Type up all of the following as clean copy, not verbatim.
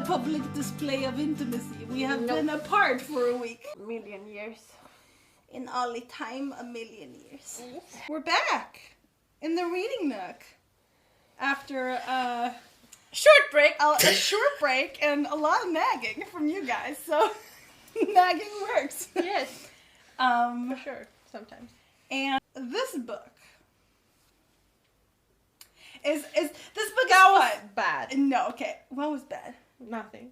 public display of intimacy. We have been apart for a week. A million years. In all time, a million years. We're back in the reading nook after a short break and a lot of nagging from you guys. So nagging works. Yes. For sure. Sometimes. And this book is this book that is was fun. bad. No, okay. What was bad? Nothing.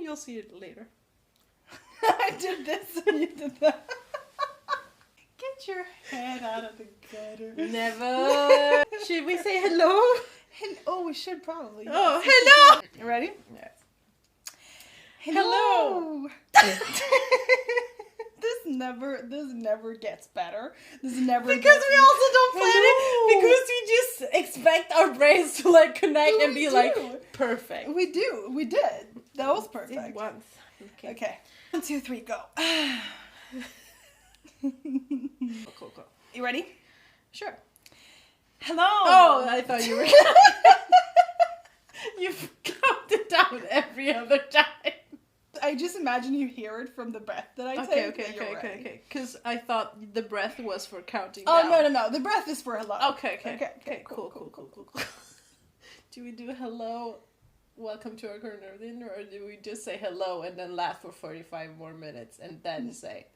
You'll see it later. I did this and you did that. Get your head out of the gutter. Never. Should we say hello? Oh, we should probably. Oh, hello. You ready? Yes. Hello. This never gets better. This never Because gets we also don't plan it. Because we just expect our brains to like connect and be like perfect. We do. We did. That was perfect. Once. Okay. 1, 2, 3, go. Coco. You ready? Sure. Hello. Oh, I thought you were. You've counted down every other time. I just imagine you hear it from the breath that I take. Okay. Because I thought the breath was for counting Oh, down. no. The breath is for hello. Okay. Cool. Do we do hello, welcome to our corner of the dinner, or do we just say hello and then laugh for 45 more minutes and then say?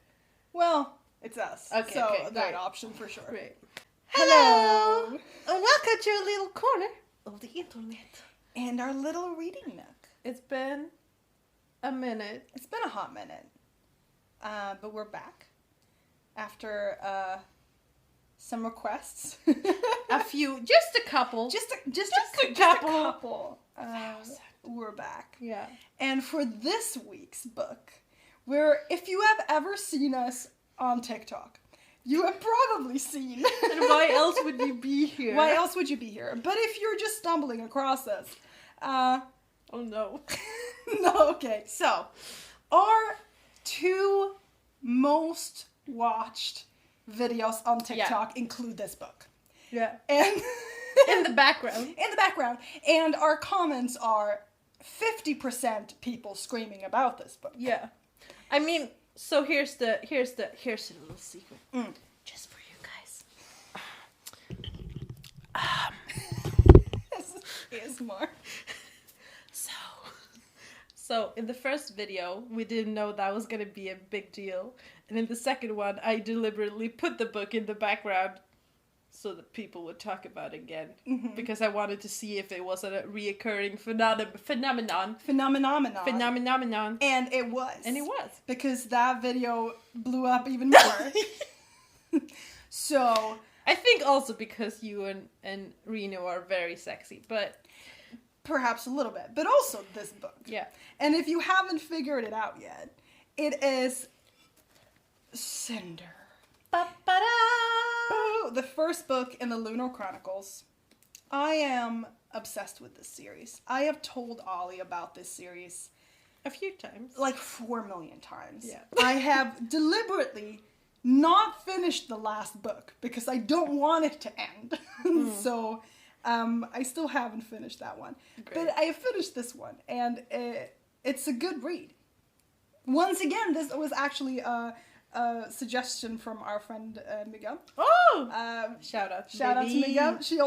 Well, it's us. Okay, so okay, that great. option for sure. Great. Hello. And welcome to a little corner of the internet. And our little reading nook. It's been a minute. It's been a hot minute. But we're back. After some requests. A few, just a couple. Just a couple. We're back. Yeah. And for this week's book, if you have ever seen us on TikTok, you have probably seen. And why else would you be here? Why else would you be here? But if you're just stumbling across us, oh no. no, okay. So, our 2 most watched videos on TikTok include this book. Yeah. And in the background. And our comments are 50% people screaming about this book. Yeah. I mean, so here's the little secret. Just for you guys. This is ASMR. So in the first video, we didn't know that was gonna be a big deal. And in the second one, I deliberately put the book in the background so that people would talk about it again. Mm-hmm. Because I wanted to see if it was a reoccurring phenomenon. And it was. Because that video blew up even more. So I think also because you and Reno are very sexy, but perhaps a little bit, but also this book. Yeah. And if you haven't figured it out yet, it is Cinder. Ba-ba-da! The first book in the Lunar Chronicles. I am obsessed with this series. I have told Ollie about this series a few times. Like 4 million times. Yeah. I have deliberately not finished the last book because I don't want it to end. So I still haven't finished that one. Great. But I have finished this one, and it's a good read. Once again, this was actually a suggestion from our friend Miguel. Oh! Shout out to Miguel. She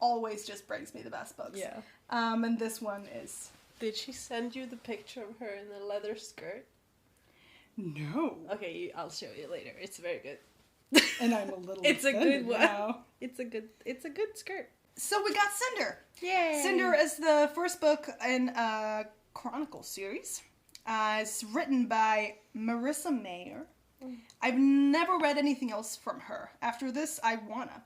always just brings me the best books. Yeah. And this one is... Did she send you the picture of her in the leather skirt? No. Okay, I'll show you later. It's very good. And I'm a little It's a good one. Now. It's a good skirt. So we got Cinder. Yay! Cinder is the first book in a Chronicle series. It's written by Marissa Meyer. I've never read anything else from her. After this, I wanna.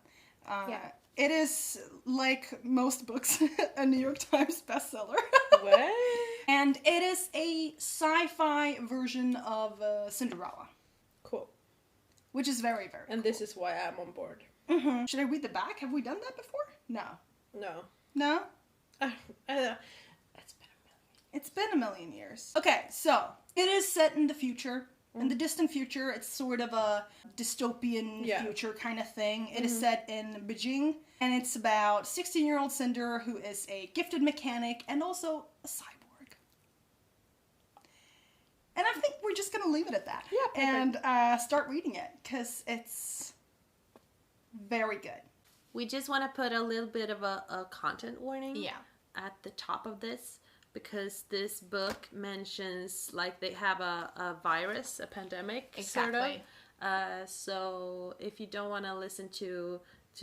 It is, like most books, a New York Times bestseller. What? And it is a sci-fi version of Cinderella. Cool. Which is very, very And cool. this is why I'm on board. Mm-hmm. Should I read the back? Have we done that before? No. No? It's been a million. It's been a million years. Okay, so it is set in the future. In the distant future, it's sort of a dystopian future kind of thing. It is set in Beijing, and it's about 16-year-old Cinder, who is a gifted mechanic and also a cyborg. And I think we're just going to leave it at that. Yeah, perfect. And start reading it, because it's very good. We just want to put a little bit of a content warning at the top of this, because this book mentions, like, they have a virus, a pandemic, sort of. So if you don't want to listen to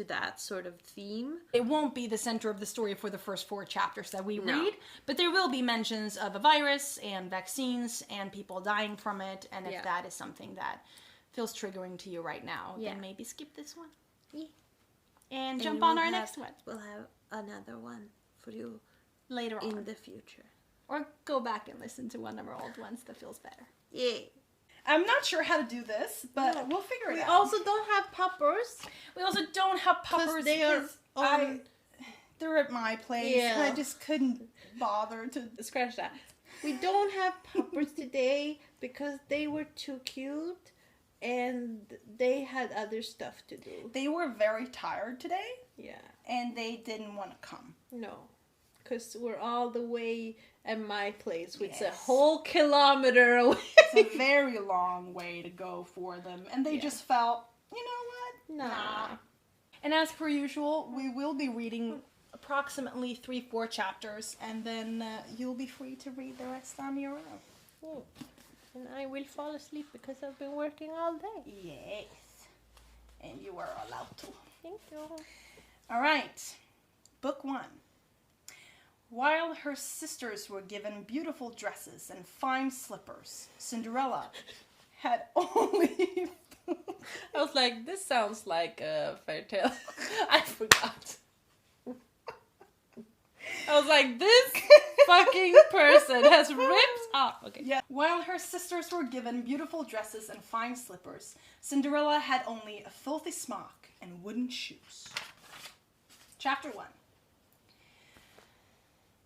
that sort of theme. It won't be the center of the story for the first 4 chapters that we read, but there will be mentions of a virus and vaccines and people dying from it, and if that is something that feels triggering to you right now, then maybe skip this one. Yeah. And jump on our next one. We'll have another one for you later on. In the future. Or go back and listen to one of our old ones that feels better. Yeah. I'm not sure how to do this, but we'll figure it out. We also don't have poppers. We also don't have poppers they are on... they're at my place. Yeah. And I just couldn't bother to... Scratch that. We don't have poppers today because they were too cute and they had other stuff to do. They were very tired today. Yeah. And they didn't want to come. No. Because we're all the way at my place, which is a whole kilometer away. It's a very long way to go for them. And they just felt, you know what? Nah. And as per usual, we will be reading approximately 3-4 chapters, and then you'll be free to read the rest on your own. And I will fall asleep because I've been working all day. Yes. And you are allowed to. Thank you. All right. Book 1. While her sisters were given beautiful dresses and fine slippers, Cinderella had only... I was like, this sounds like a fairy tale. I forgot. I was like, this fucking person has ripped off. Okay. Yeah. While her sisters were given beautiful dresses and fine slippers, Cinderella had only a filthy smock and wooden shoes. Chapter 1.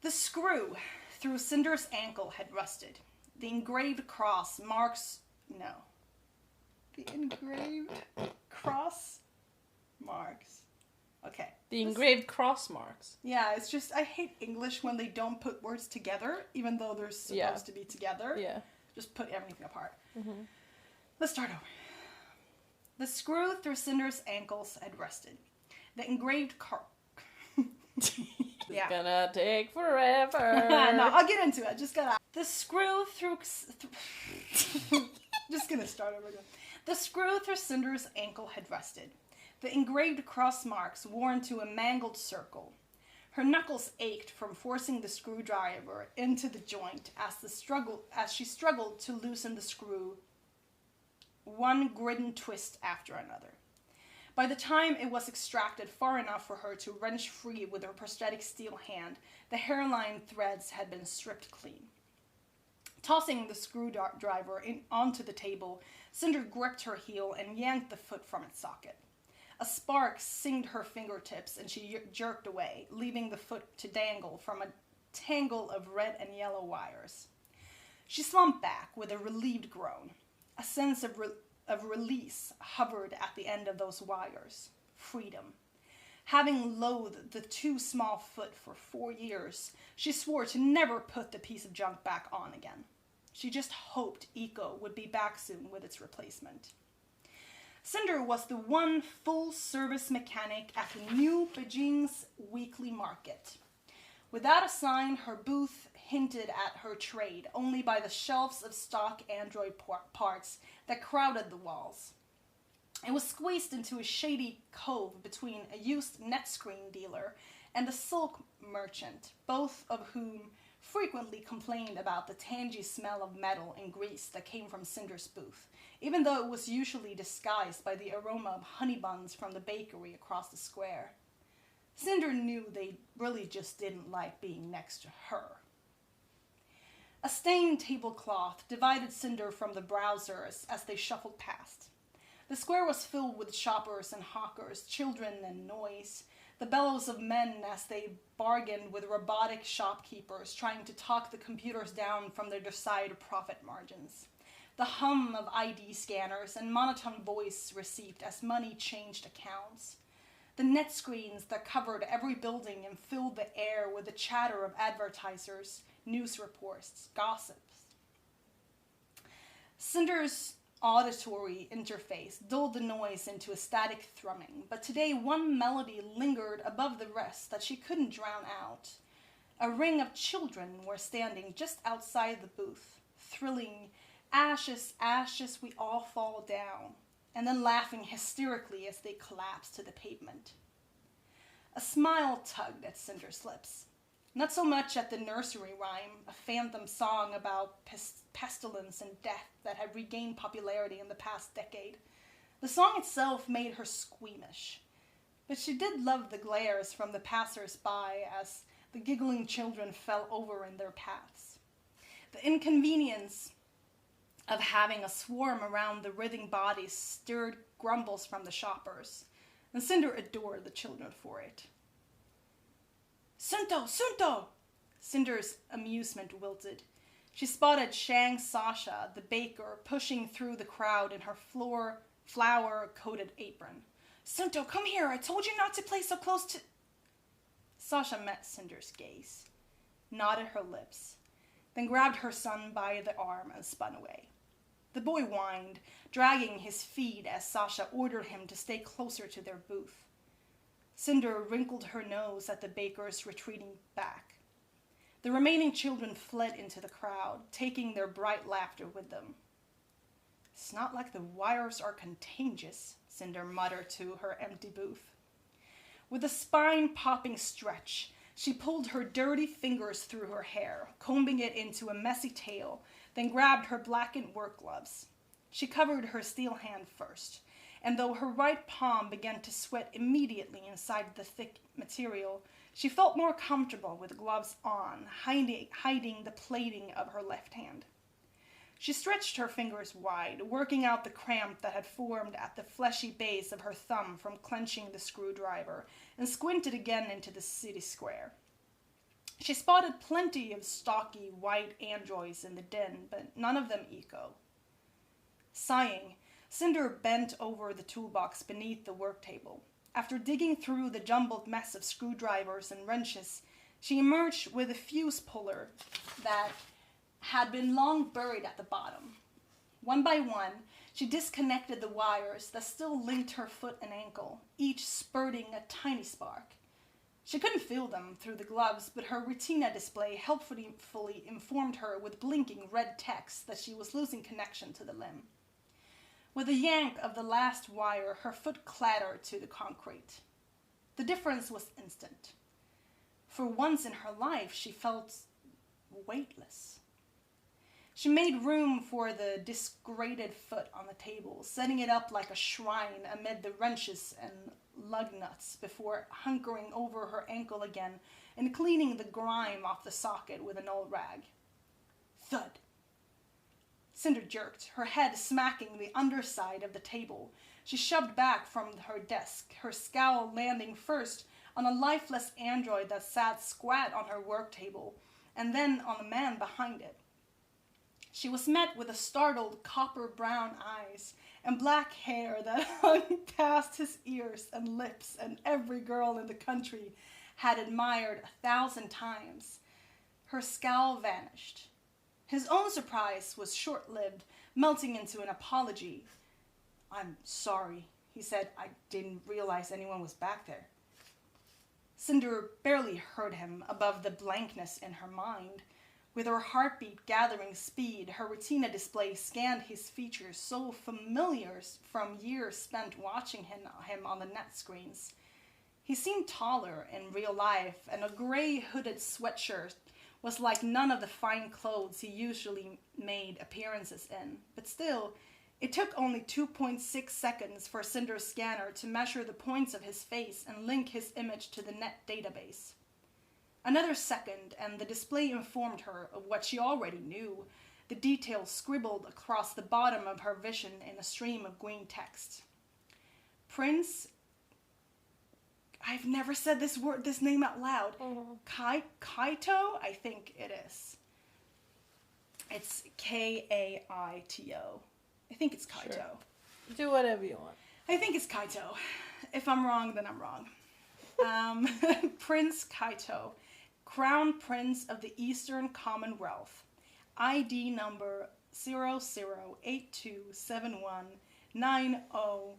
The screw through Cinder's ankle had rusted. The engraved cross marks... No. The engraved cross marks. Okay. The engraved cross marks. Yeah, it's just, I hate English when they don't put words together, even though they're supposed to be together. Yeah. Just put everything apart. Mm-hmm. Let's start over. The screw through Cinder's ankles had rusted. The engraved It's gonna take forever. No, I'll get into it. Just gotta... The screw through... Just gonna start over again. The screw through Cinder's ankle had rusted. The engraved cross marks worn to a mangled circle. Her knuckles ached from forcing the screwdriver into the joint as she struggled to loosen the screw, one gridden twist after another. By the time it was extracted far enough for her to wrench free with her prosthetic steel hand, the hairline threads had been stripped clean. Tossing the screwdriver onto the table, Cinder gripped her heel and yanked the foot from its socket. A spark singed her fingertips and she jerked away, leaving the foot to dangle from a tangle of red and yellow wires. She slumped back with a relieved groan. A sense of release hovered at the end of those wires. Freedom. Having loathed the too small foot for 4 years, she swore to never put the piece of junk back on again. She just hoped Eco would be back soon with its replacement. Cinder was the one full-service mechanic at the new Beijing's weekly market. Without a sign, her booth hinted at her trade only by the shelves of stock android parts that crowded the walls. It was squeezed into a shady cove between a used net-screen dealer and a silk merchant, both of whom frequently complained about the tangy smell of metal and grease that came from Cinder's booth, even though it was usually disguised by the aroma of honey buns from the bakery across the square. Cinder knew they really just didn't like being next to her. A stained tablecloth divided Cinder from the browsers as they shuffled past. The square was filled with shoppers and hawkers, children and noise, the bellows of men as they bargained with robotic shopkeepers trying to talk the computers down from their desired profit margins. The hum of ID scanners and monotone voice received as money changed accounts. The net screens that covered every building and filled the air with the chatter of advertisers, news reports, gossips. Cinder's auditory interface dulled the noise into a static thrumming, but today one melody lingered above the rest that she couldn't drown out. A ring of children were standing just outside the booth, thrilling, "Ashes, ashes, we all fall down," and then laughing hysterically as they collapsed to the pavement. A smile tugged at Cinder's lips. Not so much at the nursery rhyme, a phantom song about pestilence and death that had regained popularity in the past decade. The song itself made her squeamish, but she did love the glares from the passers-by as the giggling children fell over in their paths. The inconvenience of having a swarm around the writhing bodies stirred grumbles from the shoppers, and Cinder adored the children for it. "Sunto! Sunto!" Cinder's amusement wilted. She spotted Shang Sasha, the baker, pushing through the crowd in her flour-coated apron. "Sunto, come here! I told you not to play so close to..." Sasha met Cinder's gaze, knotted her lips, then grabbed her son by the arm and spun away. The boy whined, dragging his feet as Sasha ordered him to stay closer to their booth. Cinder wrinkled her nose at the baker's retreating back. The remaining children fled into the crowd, taking their bright laughter with them. "It's not like the wires are contagious," Cinder muttered to her empty booth. With a spine-popping stretch, she pulled her dirty fingers through her hair, combing it into a messy tail, then grabbed her blackened work gloves. She covered her steel hand first, and though her right palm began to sweat immediately inside the thick material, she felt more comfortable with gloves on, hiding the plating of her left hand. She stretched her fingers wide, working out the cramp that had formed at the fleshy base of her thumb from clenching the screwdriver, and squinted again into the city square. She spotted plenty of stocky white androids in the den, but none of them eco. Sighing, Cinder bent over the toolbox beneath the work table. After digging through the jumbled mess of screwdrivers and wrenches, she emerged with a fuse puller that had been long buried at the bottom. One by one, she disconnected the wires that still linked her foot and ankle, each spurting a tiny spark. She couldn't feel them through the gloves, but her retina display helpfully informed her with blinking red text that she was losing connection to the limb. With a yank of the last wire, her foot clattered to the concrete. The difference was instant. For once in her life, she felt weightless. She made room for the disgrated foot on the table, setting it up like a shrine amid the wrenches and lug nuts before hunkering over her ankle again and cleaning the grime off the socket with an old rag. Thud. Cinder jerked, her head smacking the underside of the table. She shoved back from her desk, her scowl landing first on a lifeless android that sat squat on her work table, and then on the man behind it. She was met with a startled copper-brown eyes and black hair that hung past his ears and lips, and every girl in the country had admired 1,000 times. Her scowl vanished. His own surprise was short-lived, melting into an apology. "I'm sorry," he said. "I didn't realize anyone was back there." Cinder barely heard him above the blankness in her mind. With her heartbeat gathering speed, her retina display scanned his features so familiar from years spent watching him on the net screens. He seemed taller in real life, and a gray hooded sweatshirt was like none of the fine clothes he usually made appearances in. But still, it took only 2.6 seconds for Cinder's scanner to measure the points of his face and link his image to the net database. Another second, and the display informed her of what she already knew, the details scribbled across the bottom of her vision in a stream of green text. Prince... I've never said this name out loud. Kaito? I think it is. It's Kaito. I think it's Kaito. Sure. Do whatever you want. I think it's Kaito. If I'm wrong, then I'm wrong. Prince Kaito, Crown Prince of the Eastern Commonwealth, ID number 0082719057.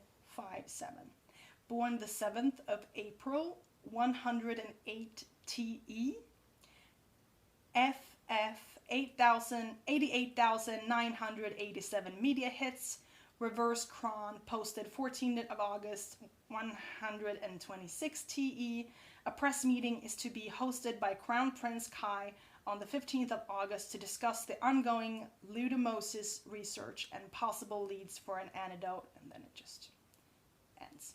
Born the 7th of April, 108 TE. FF 88,987 media hits. Reverse Cron posted 14th of August, 126 TE. A press meeting is to be hosted by Crown Prince Kai on the 15th of August to discuss the ongoing ludomycosis research and possible leads for an antidote, and then it just ends.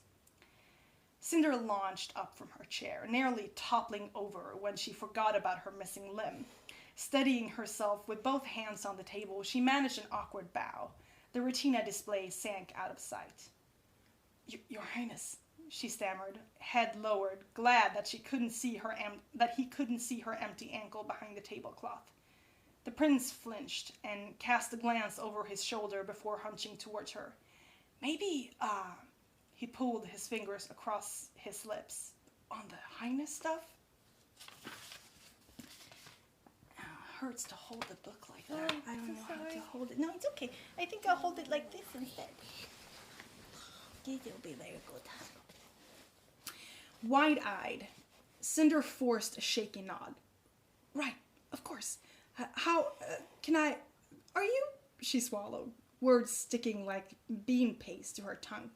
Cinder launched up from her chair, nearly toppling over when she forgot about her missing limb. Steadying herself with both hands on the table, she managed an awkward bow. The retina display sank out of sight. Your Highness, she stammered, head lowered, glad that he couldn't see her empty ankle behind the tablecloth. The prince flinched and cast a glance over his shoulder before hunching towards her. Maybe, he pulled his fingers across his lips. On the Highness stuff? Hurts to hold the book like that. I don't know how to hold it. No, it's okay. I think I'll hold it like this instead. It'll be very good. Wide-eyed, Cinder forced a shaky nod. Right, of course. How can I... Are you... She swallowed, words sticking like bean paste to her tongue.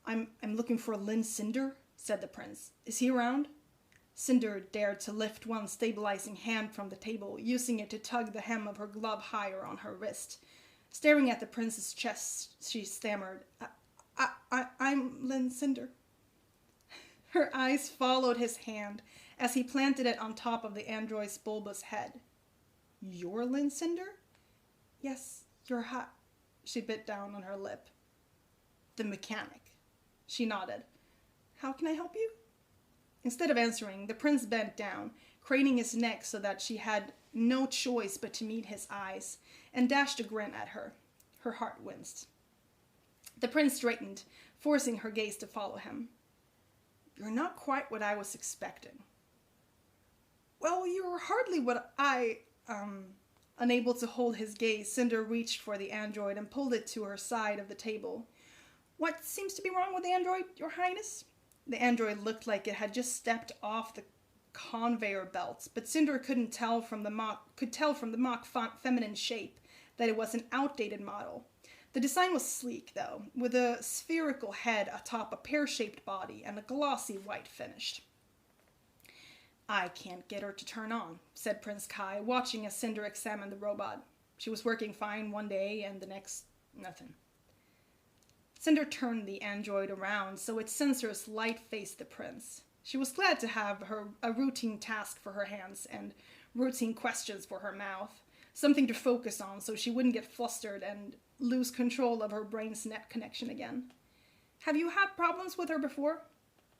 I'm looking for Lynn Cinder, said the prince. Is he around? Cinder dared to lift one stabilizing hand from the table, using it to tug the hem of her glove higher on her wrist. Staring at the prince's chest, she stammered, I'm Lynn Cinder. Her eyes followed his hand as he planted it on top of the android's bulbous head. You're Lynn Cinder? Yes, you're hot. She bit down on her lip. The mechanic. She nodded. How can I help you? Instead of answering, the prince bent down, craning his neck so that she had no choice but to meet his eyes, and dashed a grin at her. Her heart winced. The prince straightened, forcing her gaze to follow him. You're not quite what I was expecting. Well, you're hardly what I, Unable to hold his gaze, Cinder reached for the android and pulled it to her side of the table. What seems to be wrong with the android, Your Highness? The android looked like it had just stepped off the conveyor belts, but Cinder could tell from the mock feminine shape that it was an outdated model. The design was sleek, though, with a spherical head atop a pear-shaped body and a glossy white finish. I can't get her to turn on, said Prince Kai, watching as Cinder examined the robot. She was working fine one day and the next, nothing. Cinder turned the android around so its sensors light-faced the prince. She was glad to have a routine task for her hands and routine questions for her mouth, something to focus on so she wouldn't get flustered and lose control of her brain's net connection again. Have you had problems with her before?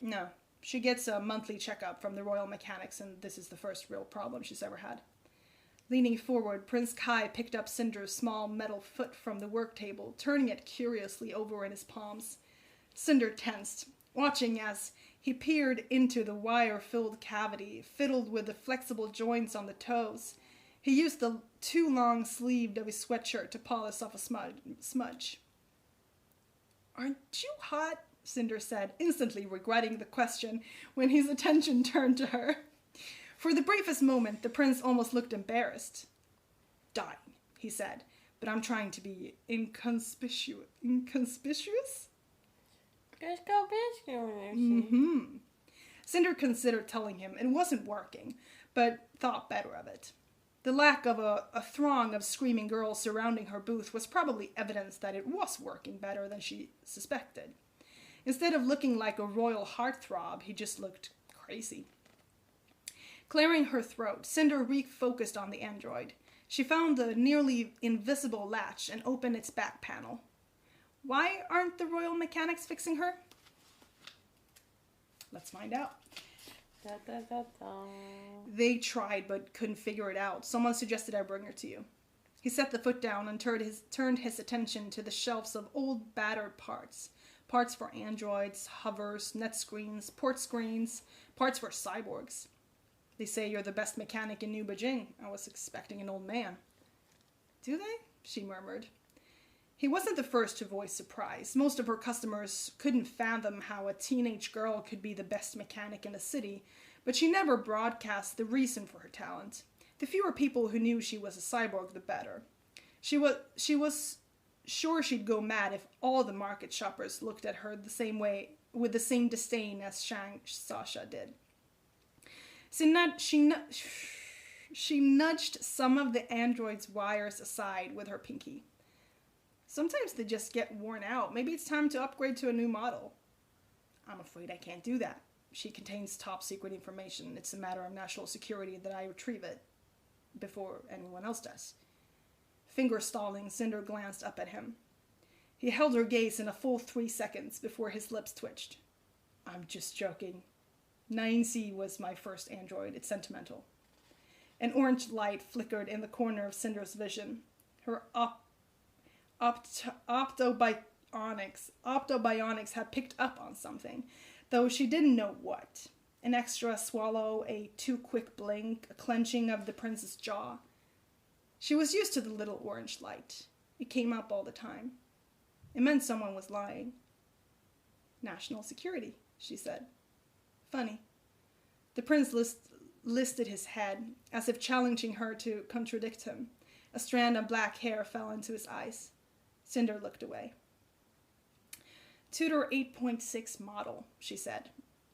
No. She gets a monthly checkup from the Royal Mechanics, and this is the first real problem she's ever had. Leaning forward, Prince Kai picked up Cinder's small metal foot from the work table, turning it curiously over in his palms. Cinder tensed, watching as he peered into the wire-filled cavity, fiddled with the flexible joints on the toes. He used the too long sleeve of his sweatshirt to polish off a smudge. Aren't you hot? Cinder said, instantly regretting the question when his attention turned to her. For the briefest moment, the prince almost looked embarrassed. Dying, he said, but I'm trying to be inconspicuous? Mm-hmm. Cinder considered telling him it wasn't working, but thought better of it. The lack of a throng of screaming girls surrounding her booth was probably evidence that it was working better than she suspected. Instead of looking like a royal heartthrob, he just looked crazy. Clearing her throat, Cinder refocused on the android. She found the nearly invisible latch and opened its back panel. Why aren't the Royal Mechanics fixing her? Let's find out. They tried but couldn't figure it out. Someone suggested I bring her to you. He set the foot down and turned his attention to the shelves of old battered parts. Parts for androids, hovers, net screens, port screens, parts for cyborgs. They say you're the best mechanic in New Beijing. I was expecting an old man. Do they? she murmured. He wasn't the first to voice surprise. Most of her customers couldn't fathom how a teenage girl could be the best mechanic in the city, but she never broadcast the reason for her talent. The fewer people who knew she was a cyborg, the better. She was sure she'd go mad if all the market shoppers looked at her the same way, with the same disdain as Sasha did. She nudged some of the android's wires aside with her pinky. Sometimes they just get worn out. Maybe it's time to upgrade to a new model. I'm afraid I can't do that. She contains top secret information. It's a matter of national security that I retrieve it before anyone else does. Finger stalling, Cinder glanced up at him. He held her gaze in a full 3 seconds before his lips twitched. I'm just joking. 9C was my first android. It's sentimental. An orange light flickered in the corner of Cinder's vision. Her optobionics had picked up on something, though she didn't know what. An extra swallow, a too quick blink, a clenching of the prince's jaw. She was used to the little orange light. It came up all the time. It meant someone was lying. National security, she said. Funny. The prince lifted his head, as if challenging her to contradict him. A strand of black hair fell into his eyes. Cinder looked away. Tudor 8.6 model, she said,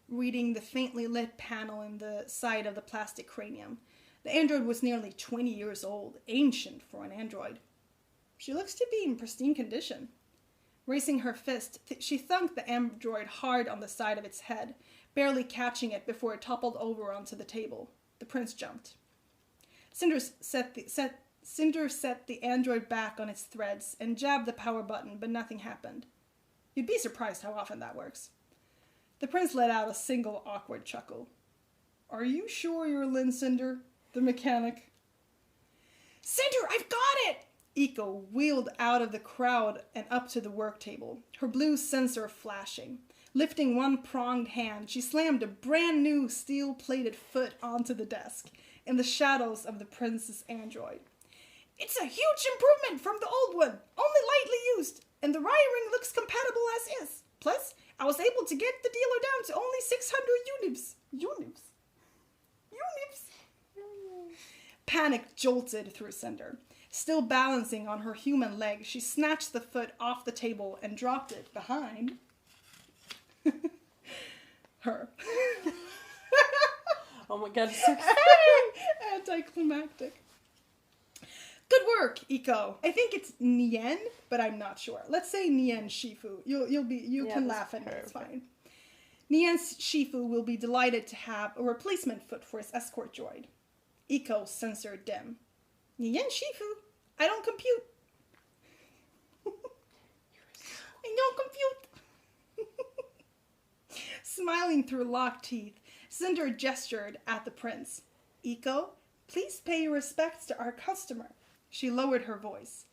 reading the faintly lit panel in the side of the plastic cranium. The android was nearly 20 years old, ancient for an android. She looks to be in pristine condition. Raising her fist, she thunked the android hard on the side of its head, barely catching it before it toppled over onto the table. The prince jumped. Cinder set the android back on its threads and jabbed the power button, but nothing happened. You'd be surprised how often that works. The prince let out a single awkward chuckle. Are you sure you're Lynn Cinder, the mechanic? Cinder, I've got it! Eco wheeled out of the crowd and up to the work table, her blue sensor flashing. Lifting one pronged hand, she slammed a brand new steel-plated foot onto the desk, in the shadows of the prince's android. It's a huge improvement from the old one, only lightly used, and the wiring looks compatible as is. Plus, I was able to get the dealer down to only 600 units. Units? Panic jolted through Cinder. Still balancing on her human leg, she snatched the foot off the table and dropped it behind her. Oh my god, it's so exciting! Anticlimactic. Good work, Eco. I think it's Nien, but I'm not sure. Let's say Nien Shifu. You can laugh at me. It's fine. Nien Shifu will be delighted to have a replacement foot for his escort droid. Eco censored dim. Nien Shifu? I don't compute. I don't compute. Smiling through locked teeth, Cinder gestured at the prince. Eco, please pay your respects to our customer. She lowered her voice.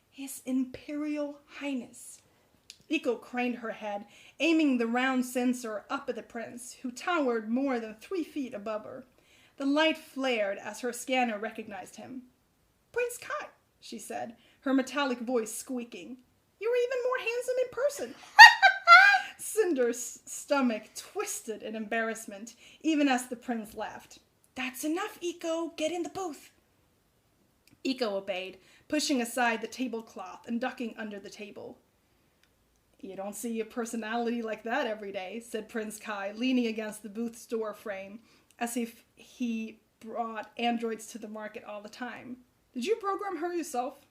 His Imperial Highness. Eco craned her head, aiming the round sensor up at the prince, who towered more than 3 feet above her. The light flared as her scanner recognized him. Prince Kai, she said, her metallic voice squeaking. You're even more handsome in person. Cinder's stomach twisted in embarrassment, even as the prince laughed. That's enough, Eco. Get in the booth. Eco obeyed, pushing aside the tablecloth and ducking under the table. You don't see a personality like that every day, said Prince Kai, leaning against the booth's door frame, as if he brought androids to the market all the time. Did you program her yourself?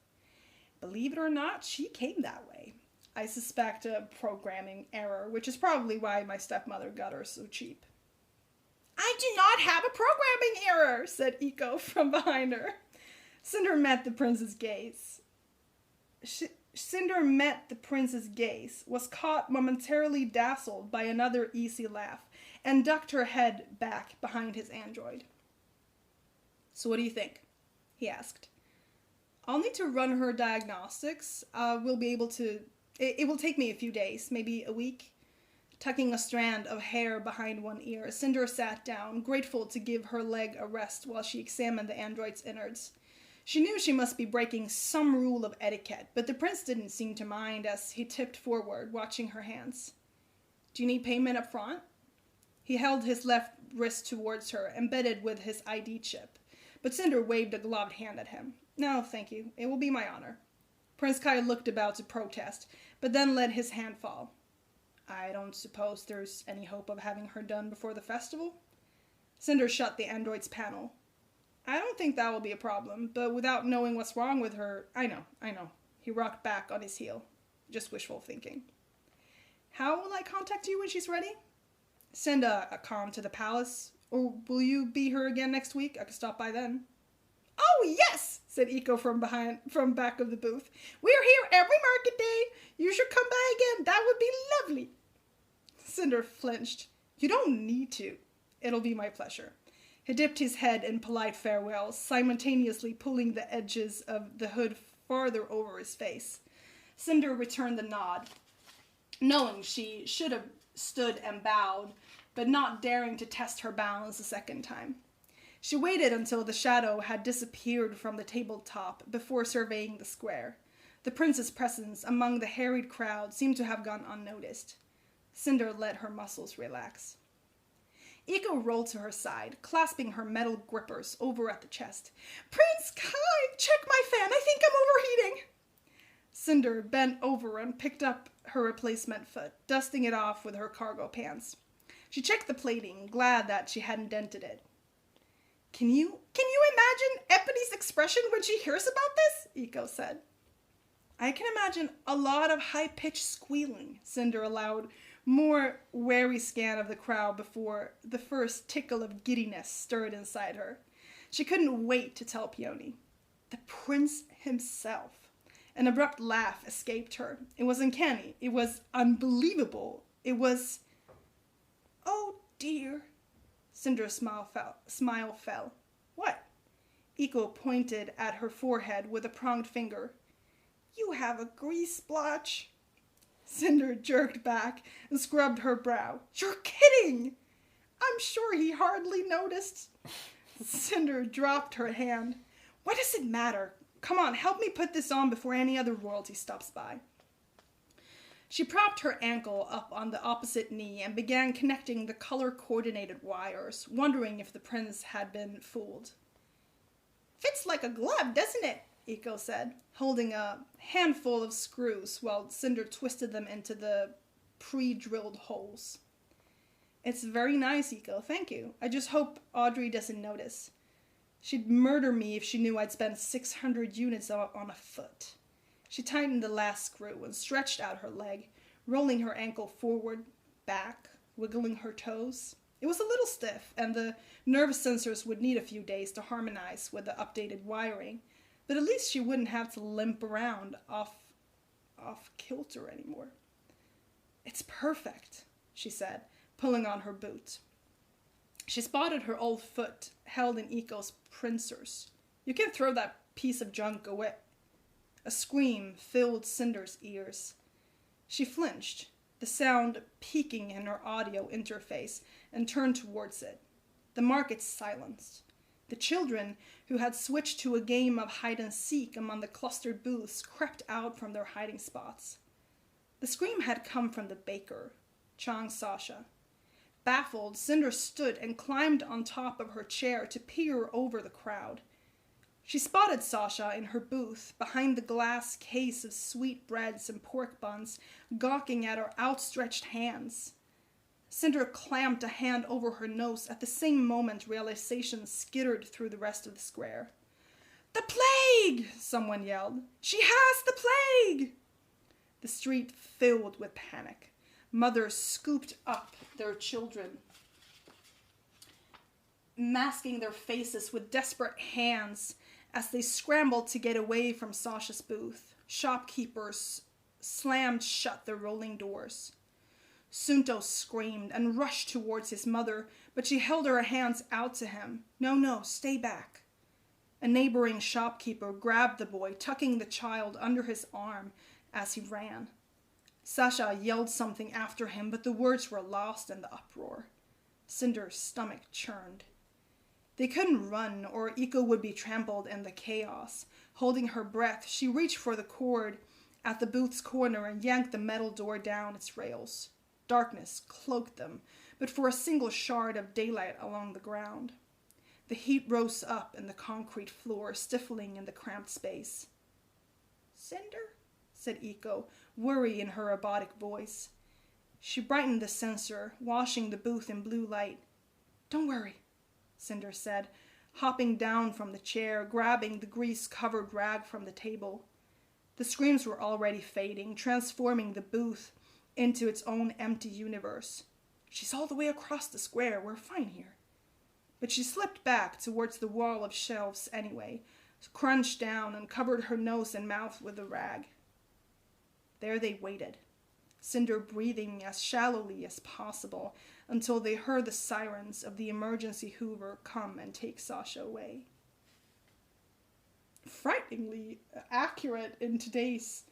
Believe it or not, she came that way. I suspect a programming error, which is probably why my stepmother got her so cheap. I do not have a programming error, said Eco from behind her. Cinder met the prince's gaze. Cinder met the prince's gaze, was caught momentarily dazzled by another easy laugh, and ducked her head back behind his android. So what do you think? He asked. I'll need to run her diagnostics. It will take me a few days, maybe a week. Tucking a strand of hair behind one ear, Cinder sat down, grateful to give her leg a rest while she examined the android's innards. She knew she must be breaking some rule of etiquette, but the prince didn't seem to mind as he tipped forward, watching her hands. Do you need payment up front? He held his left wrist towards her, embedded with his ID chip, but Cinder waved a gloved hand at him. No, thank you. It will be my honor. Prince Kai looked about to protest, but then let his hand fall. I don't suppose there's any hope of having her done before the festival? Cinder shut the android's panel. I don't think that will be a problem, but without knowing what's wrong with her, I know. He rocked back on his heel. Just wishful thinking. How will I contact you when she's ready? Send a comm to the palace, or will you be here again next week? I could stop by then. Oh, yes, said Eco from back of the booth. We're here every market day. You should come by again. That would be lovely. Cinder flinched. You don't need to. It'll be my pleasure. He dipped his head in polite farewell, simultaneously pulling the edges of the hood farther over his face. Cinder returned the nod, knowing she should have stood and bowed, but not daring to test her balance a second time. She waited until the shadow had disappeared from the tabletop before surveying the square. The prince's presence among the harried crowd seemed to have gone unnoticed. Cinder let her muscles relax. Eco rolled to her side, clasping her metal grippers over at the chest. Prince Kai, check my fan. I think I'm overheating. Cinder bent over and picked up her replacement foot, dusting it off with her cargo pants. She checked the plating, glad that she hadn't dented it. Can you imagine Epony's expression when she hears about this? Eco said. I can imagine a lot of high-pitched squealing, Cinder allowed, more wary scan of the crowd before the first tickle of giddiness stirred inside her. She couldn't wait to tell Peony. The prince himself. An abrupt laugh escaped her. It was uncanny. It was unbelievable. It was... Oh, dear. Cinder's smile fell. What? Eco pointed at her forehead with a pronged finger. You have a grease splotch. Cinder jerked back and scrubbed her brow. You're kidding! I'm sure he hardly noticed. Cinder dropped her hand. What does it matter? Come on, help me put this on before any other royalty stops by. She propped her ankle up on the opposite knee and began connecting the color-coordinated wires, wondering if the prince had been fooled. Fits like a glove, doesn't it? Eco said, holding a handful of screws while Cinder twisted them into the pre-drilled holes. It's very nice, Eco, thank you. I just hope Audrey doesn't notice. She'd murder me if she knew I'd spent 600 units on a foot. She tightened the last screw and stretched out her leg, rolling her ankle forward, back, wiggling her toes. It was a little stiff, and the nerve sensors would need a few days to harmonize with the updated wiring, but at least she wouldn't have to limp around off kilter anymore. It's perfect, she said, pulling on her boot. She spotted her old foot held in Eco's pincers. You can throw that piece of junk away. A scream filled Cinder's ears. She flinched, the sound peaking in her audio interface, and turned towards it. The market silenced. The children, who had switched to a game of hide-and-seek among the clustered booths, crept out from their hiding spots. The scream had come from the baker, Chang Sasha. Baffled, Cinder stood and climbed on top of her chair to peer over the crowd. She spotted Sasha in her booth, behind the glass case of sweetbreads and pork buns, gawking at her outstretched hands. Cinder clamped a hand over her nose at the same moment realization skittered through the rest of the square. The plague! Someone yelled. She has the plague! The street filled with panic. Mothers scooped up their children, masking their faces with desperate hands as they scrambled to get away from Sasha's booth. Shopkeepers slammed shut their rolling doors. Sunto screamed and rushed towards his mother, but she held her hands out to him. No, stay back. A neighboring shopkeeper grabbed the boy, tucking the child under his arm as he ran. Sasha yelled something after him, but the words were lost in the uproar. Cinder's stomach churned. They couldn't run, or Iko would be trampled in the chaos. Holding her breath, she reached for the cord at the booth's corner and yanked the metal door down its rails. Darkness cloaked them, but for a single shard of daylight along the ground. The heat rose up in the concrete floor, stifling in the cramped space. "Cinder?" said Iko, worry in her robotic voice. She brightened the sensor, washing the booth in blue light. "Don't worry," Cinder said, hopping down from the chair, grabbing the grease-covered rag from the table. The screams were already fading, transforming the booth into its own empty universe. "She's all the way across the square. We're fine here." But she slipped back towards the wall of shelves anyway, crunched down and covered her nose and mouth with the rag. There they waited, Cinder breathing as shallowly as possible until they heard the sirens of the emergency Hoover come and take Sasha away. Frighteningly accurate in today's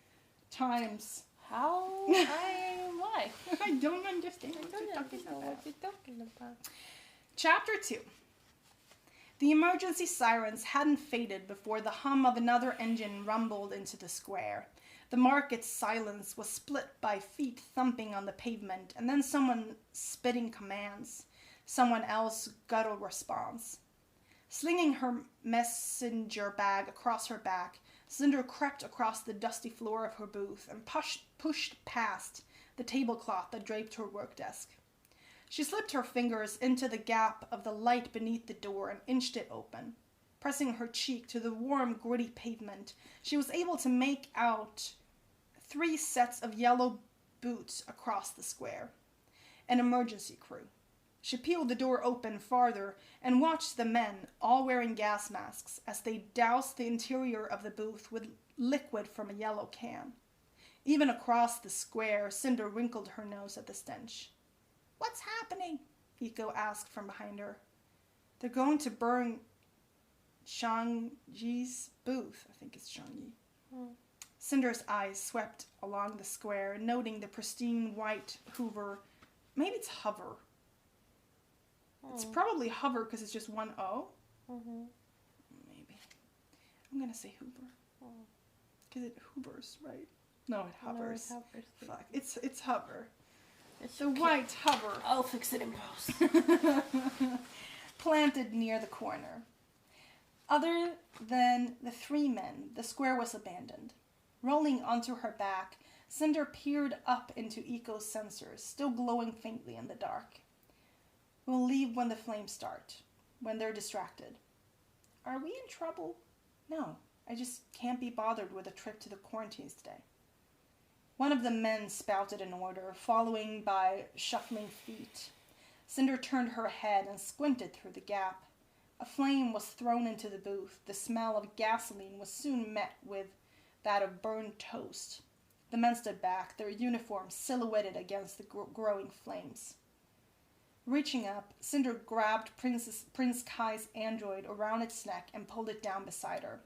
times. Why? I don't understand what you're talking about. Chapter 2. The emergency sirens hadn't faded before the hum of another engine rumbled into the square. The market's silence was split by feet thumping on the pavement, and then someone spitting commands, someone else guttural response. Slinging her messenger bag across her back, Cinder crept across the dusty floor of her booth and pushed past the tablecloth that draped her work desk. She slipped her fingers into the gap of the light beneath the door and inched it open. Pressing her cheek to the warm, gritty pavement, she was able to make out 3 sets of yellow boots across the square. An emergency crew. She peeled the door open farther and watched the men, all wearing gas masks, as they doused the interior of the booth with liquid from a yellow can. Even across the square, Cinder wrinkled her nose at the stench. "What's happening?" Iko asked from behind her. "They're going to burn Shang-Yi's booth." I think it's Shang-Yi. Cinder's eyes swept along the square, noting the pristine white Hoover. Maybe it's Hover. It's probably Hover because it's just one O. Maybe. I'm going to say Hoover. Because it hoovers, right? No, it hovers. No, it hovers. Fuck. It's Hover. It's the white Hover. I'll fix it in post. Planted near the corner. Other than the 3 men, the square was abandoned. Rolling onto her back, Cinder peered up into Iko's sensors, still glowing faintly in the dark. "We'll leave when the flames start, when they're distracted." "Are we in trouble?" "No, I just can't be bothered with a trip to the quarantines today." One of the men spouted an order, following by shuffling feet. Cinder turned her head and squinted through the gap. A flame was thrown into the booth. The smell of gasoline was soon met with that of burned toast. The men stood back, their uniforms silhouetted against the growing flames. Reaching up, Cinder grabbed Prince Kai's android around its neck and pulled it down beside her.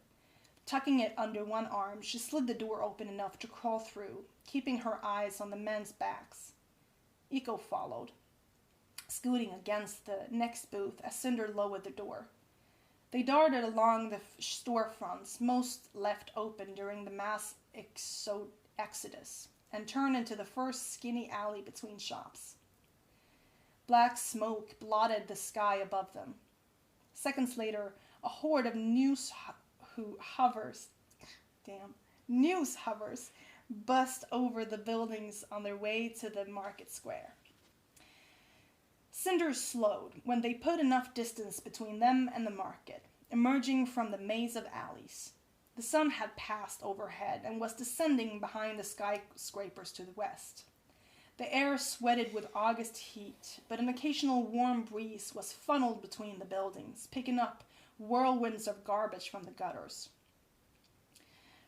Tucking it under one arm, she slid the door open enough to crawl through, keeping her eyes on the men's backs. Iko followed, scooting against the next booth as Cinder lowered the door. They darted along the storefronts, most left open during the mass exodus, and turned into the first skinny alley between shops. Black smoke blotted the sky above them. Seconds later, a horde of news hovers bust over the buildings on their way to the market square. Cinder slowed when they put enough distance between them and the market, emerging from the maze of alleys. The sun had passed overhead and was descending behind the skyscrapers to the west. The air sweated with August heat, but an occasional warm breeze was funneled between the buildings, picking up whirlwinds of garbage from the gutters.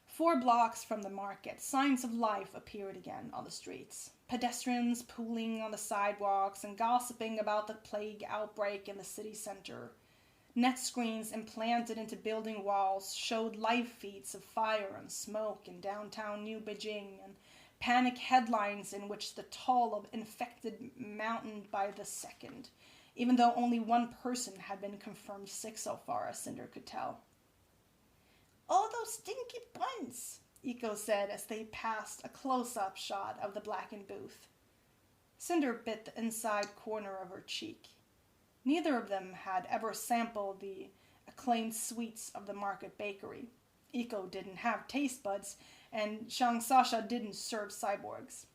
4 blocks from the market, signs of life appeared again on the streets. Pedestrians pooling on the sidewalks and gossiping about the plague outbreak in the city center. Net screens implanted into building walls showed live feeds of fire and smoke in downtown New Beijing, and panic headlines in which the toll of infected mountained by the second. even though only one person had been confirmed sick so far, as Cinder could tell. "All those stinky buns," Eco said as they passed a close-up shot of the blackened booth. Cinder bit the inside corner of her cheek. Neither of them had ever sampled the acclaimed sweets of the market bakery. Eco didn't have taste buds, and Shang Sasha didn't serve cyborgs.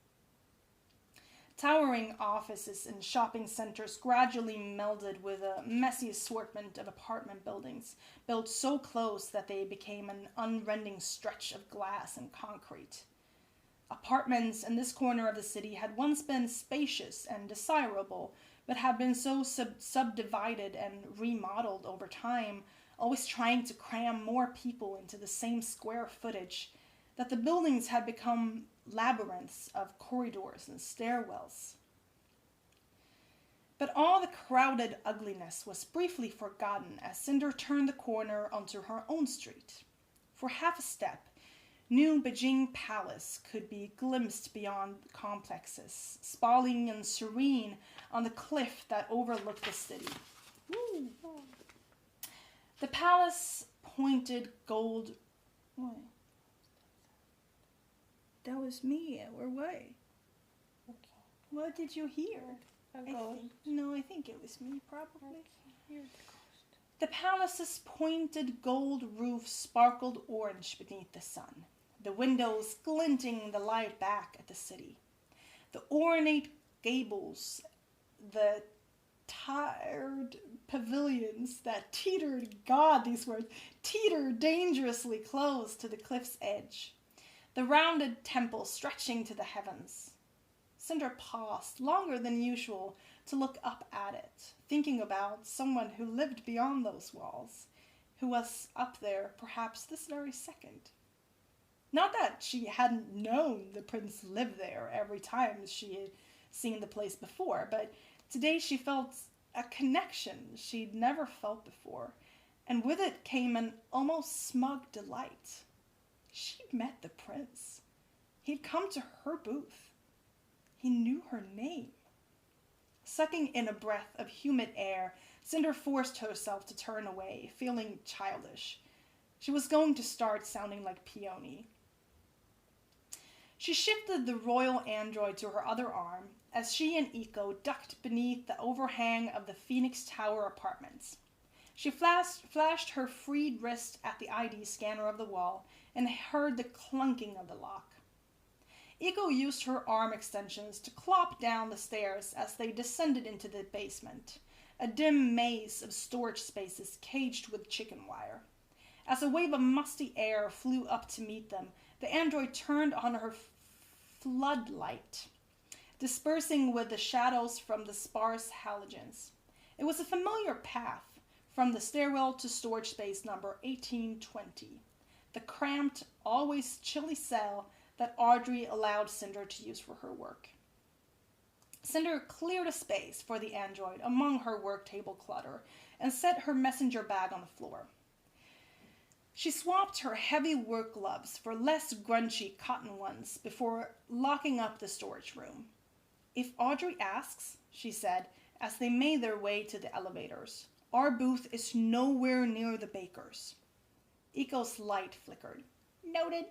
Towering offices and shopping centers gradually melded with a messy assortment of apartment buildings, built so close that they became an unending stretch of glass and concrete. Apartments in this corner of the city had once been spacious and desirable, but had been so subdivided and remodeled over time, always trying to cram more people into the same square footage, that the buildings had become labyrinths of corridors and stairwells. But all the crowded ugliness was briefly forgotten as Cinder turned the corner onto her own street. For half a step, New Beijing Palace could be glimpsed beyond the complexes, sprawling and serene on the cliff that overlooked the city. Woo. The palace pointed gold... What? That was me. We're way. Okay. What did you hear? I think it was me, probably. Okay. The palace's pointed gold roof sparkled orange beneath the sun, the windows glinting the light back at the city. The ornate gables, the tired pavilions that teetered dangerously close to the cliff's edge. The rounded temple stretching to the heavens. Cinder paused longer than usual to look up at it, thinking about someone who lived beyond those walls, who was up there perhaps this very second. Not that she hadn't known the prince lived there every time she had seen the place before, but today she felt a connection she'd never felt before, and with it came an almost smug delight. She'd met the prince. He'd come to her booth. He knew her name. Sucking in a breath of humid air, Cinder forced herself to turn away, feeling childish. She was going to start sounding like Peony. She shifted the royal android to her other arm as she and Eco ducked beneath the overhang of the Phoenix Tower apartments. She flashed her freed wrist at the ID scanner of the wall and heard the clunking of the lock. Eco used her arm extensions to clop down the stairs as they descended into the basement, a dim maze of storage spaces caged with chicken wire. As a wave of musty air flew up to meet them, the android turned on her floodlight, dispersing with the shadows from the sparse halogens. It was a familiar path from the stairwell to storage space number 1820, the cramped, always chilly cell that Audrey allowed Cinder to use for her work. Cinder cleared a space for the android among her work table clutter and set her messenger bag on the floor. She swapped her heavy work gloves for less grungy cotton ones before locking up the storage room. "If Audrey asks," she said as they made their way to the elevators, "our booth is nowhere near the baker's." Eco's light flickered. "Noted."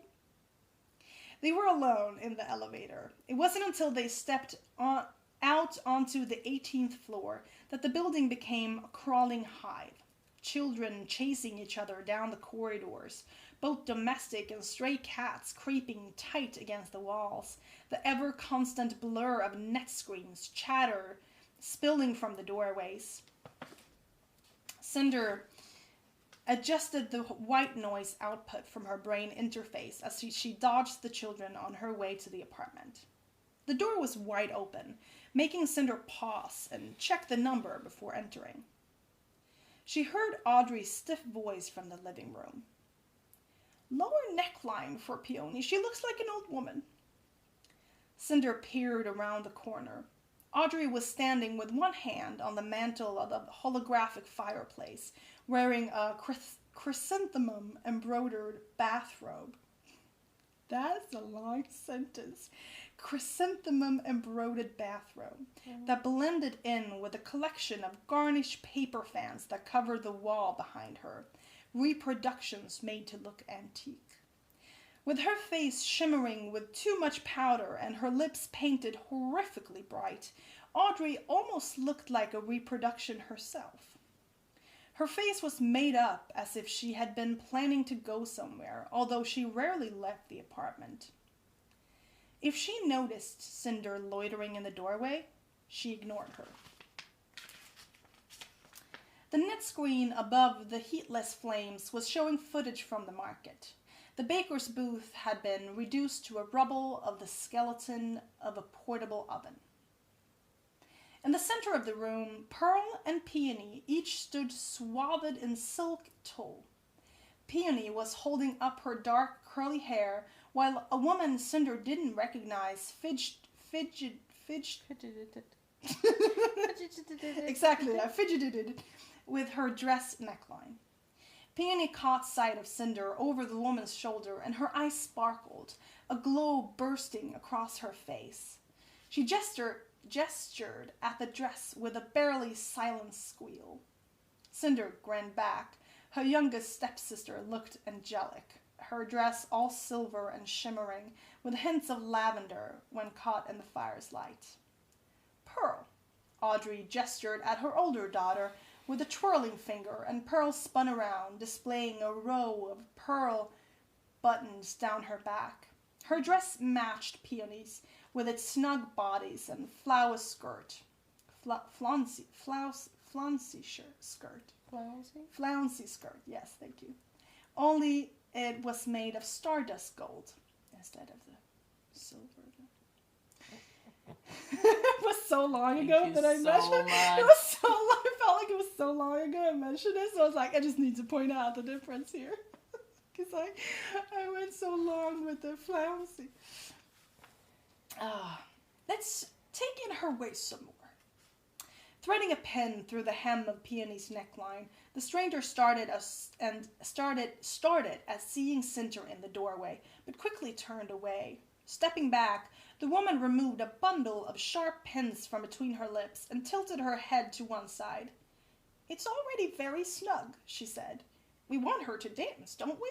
They were alone in the elevator. It wasn't until they stepped out onto the 18th floor that the building became a crawling hive. Children chasing each other down the corridors, both domestic and stray cats creeping tight against the walls, the ever-constant blur of net screens, chatter spilling from the doorways. Cinder adjusted the white noise output from her brain interface as she dodged the children on her way to the apartment. The door was wide open, making Cinder pause and check the number before entering. She heard Audrey's stiff voice from the living room. "Lower neckline for Peony. She looks like an old woman." Cinder peered around the corner. Audrey was standing with one hand on the mantel of the holographic fireplace, wearing a chrysanthemum-embroidered bathrobe. That's a long sentence. chrysanthemum embroidered bathrobe that blended in with a collection of garnished paper fans that covered the wall behind her, reproductions made to look antique. With her face shimmering with too much powder and her lips painted horrifically bright, Audrey almost looked like a reproduction herself. Her face was made up as if she had been planning to go somewhere, although she rarely left the apartment. If she noticed Cinder loitering in the doorway, she ignored her. The net screen above the heatless flames was showing footage from the market. The baker's booth had been reduced to a rubble of the skeleton of a portable oven. In the center of the room, Pearl and Peony each stood swathed in silk tulle. Peony was holding up her dark, curly hair, while a woman Cinder didn't recognize fidgeted with her dress neckline. Peony caught sight of Cinder over the woman's shoulder, and her eyes sparkled, a glow bursting across her face. She gestured at the dress with a barely silenced squeal. Cinder grinned back. Her youngest stepsister looked angelic, her dress all silver and shimmering, with hints of lavender when caught in the fire's light. Pearl. Audrey gestured at her older daughter with a twirling finger, and Pearl spun around, displaying a row of pearl buttons down her back. Her dress matched Peony's, with its snug bodies and flouncy skirt. Flouncy skirt, yes, thank you. Only it was made of stardust gold instead of the silver. It was so long ago that I mentioned it. Was so long. I felt like it was so long ago I mentioned it, so I was like, I just need to point out the difference here. Because I went so long with the flouncy. Let's take in her waist some more. Threading a pen through the hem of Peony's neckline, the stranger started as seeing Cinder in the doorway, but quickly turned away. Stepping back, the woman removed a bundle of sharp pins from between her lips and tilted her head to one side. "It's already very snug," she said. "We want her to dance, don't we?"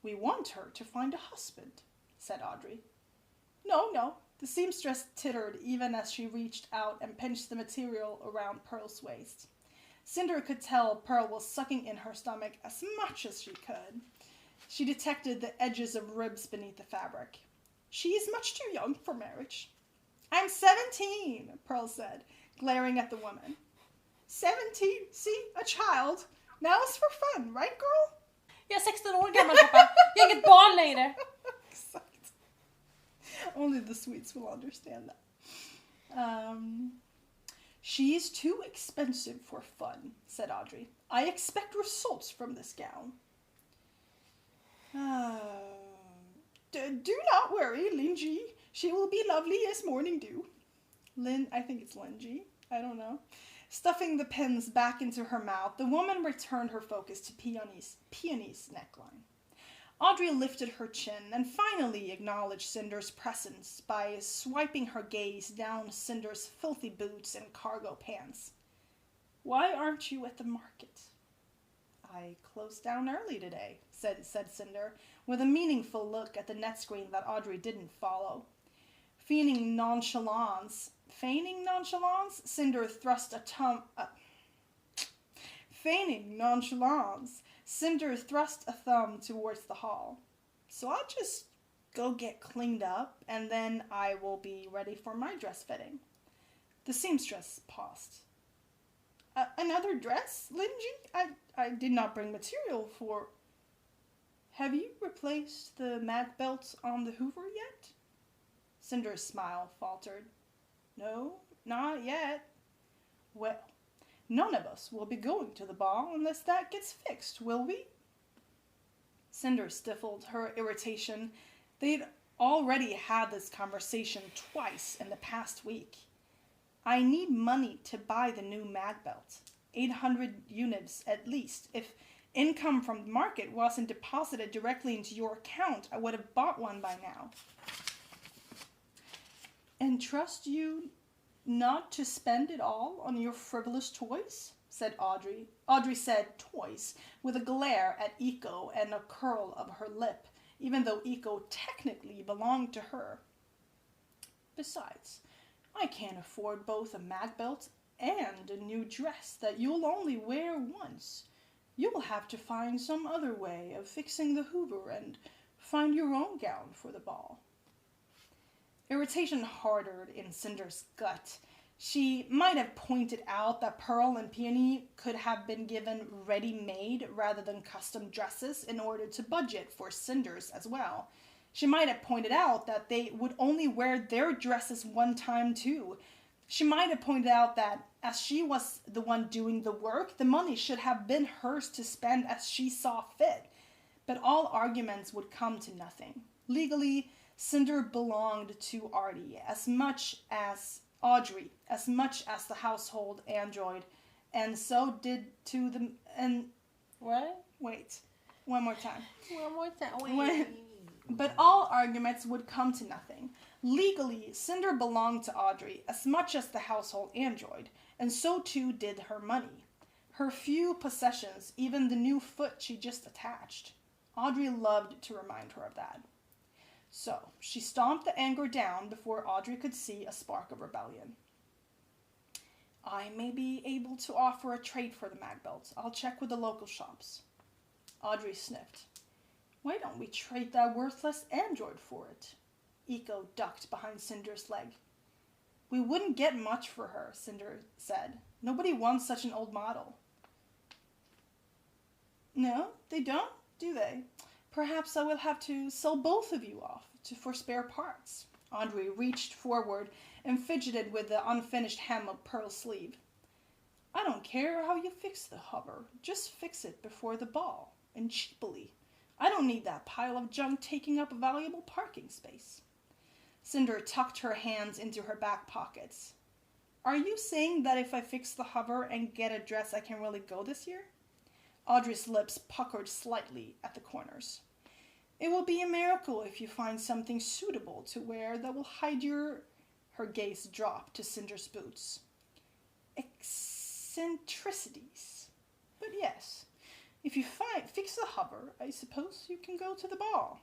"We want her to find a husband," said Audrey. No, the seamstress tittered even as she reached out and pinched the material around Pearl's waist. Cinder could tell Pearl was sucking in her stomach as much as she could. She detected the edges of ribs beneath the fabric. "She is much too young for marriage." "I'm 17, Pearl said, glaring at the woman. 17? See, a child. Now it's for fun, right, girl?" Jag är 16 år gammal, pappa. Jag är inget barn längre. Exakt. Only the Swedes will understand that. "She's too expensive for fun," said Audrey. "I expect results from this gown." Do not worry, Linji. She will be lovely as morning dew." I think it's Linji. I don't know. Stuffing the pins back into her mouth, the woman returned her focus to Peony's neckline. Audrey lifted her chin and finally acknowledged Cinder's presence by swiping her gaze down Cinder's filthy boots and cargo pants. "Why aren't you at the market?" "I closed down early today," said Cinder, with a meaningful look at the net screen that Audrey didn't follow. Feigning nonchalance, Cinder thrust a thumb towards the hall. "So I'll just go get cleaned up, and then I will be ready for my dress fitting." The seamstress paused. Another dress, Linji? I did not bring material for..." "Have you replaced the mag belt on the Hoover yet?" Cinder's smile faltered. "No, not yet." "Well, none of us will be going to the ball unless that gets fixed, will we?" Cinder stifled her irritation. They'd already had this conversation twice in the past week. "I need money to buy the new mag belt. 800 units at least. If income from the market wasn't deposited directly into your account, I would have bought one by now." And trust you not to spend it all on your frivolous toys? Said Audrey. Audrey said toys, with a glare at Eco and a curl of her lip, even though Eco technically belonged to her. Besides, I can't afford both a mag belt and a new dress that you'll only wear once. You'll have to find some other way of fixing the Hoover and find your own gown for the ball. Irritation hardened in Cinder's gut. She might have pointed out that Pearl and Peony could have been given ready-made rather than custom dresses in order to budget for Cinder's as well. She might have pointed out that they would only wear their dresses one time too. She might have pointed out that as she was the one doing the work, the money should have been hers to spend as she saw fit. But all arguments would come to nothing. Legally, Cinder belonged to Artie as much as Audrey, as much as the household android, and so did to the... and... What? Wait. One more time. One more time. But all arguments would come to nothing. Legally, Cinder belonged to Audrey as much as the household android, and so too did her money. Her few possessions, even the new foot she just attached. Audrey loved to remind her of that. So, she stomped the anger down before Audrey could see a spark of rebellion. I may be able to offer a trade for the mag belt. I'll check with the local shops. Audrey sniffed. Why don't we trade that worthless android for it? Eco ducked behind Cinder's leg. We wouldn't get much for her, Cinder said. Nobody wants such an old model. No, they don't, do they? Perhaps I will have to sell both of you off for spare parts. Audrey reached forward and fidgeted with the unfinished hem of Pearl's sleeve. I don't care how you fix the hover. Just fix it before the ball, and cheaply. I don't need that pile of junk taking up valuable parking space. Cinder tucked her hands into her back pockets. Are you saying that if I fix the hover and get a dress I can really go this year? Audrey's lips puckered slightly at the corners. It will be a miracle if you find something suitable to wear that will hide your... Her gaze dropped to Cinder's boots. Eccentricities. But yes, if you fix the hover, I suppose you can go to the ball.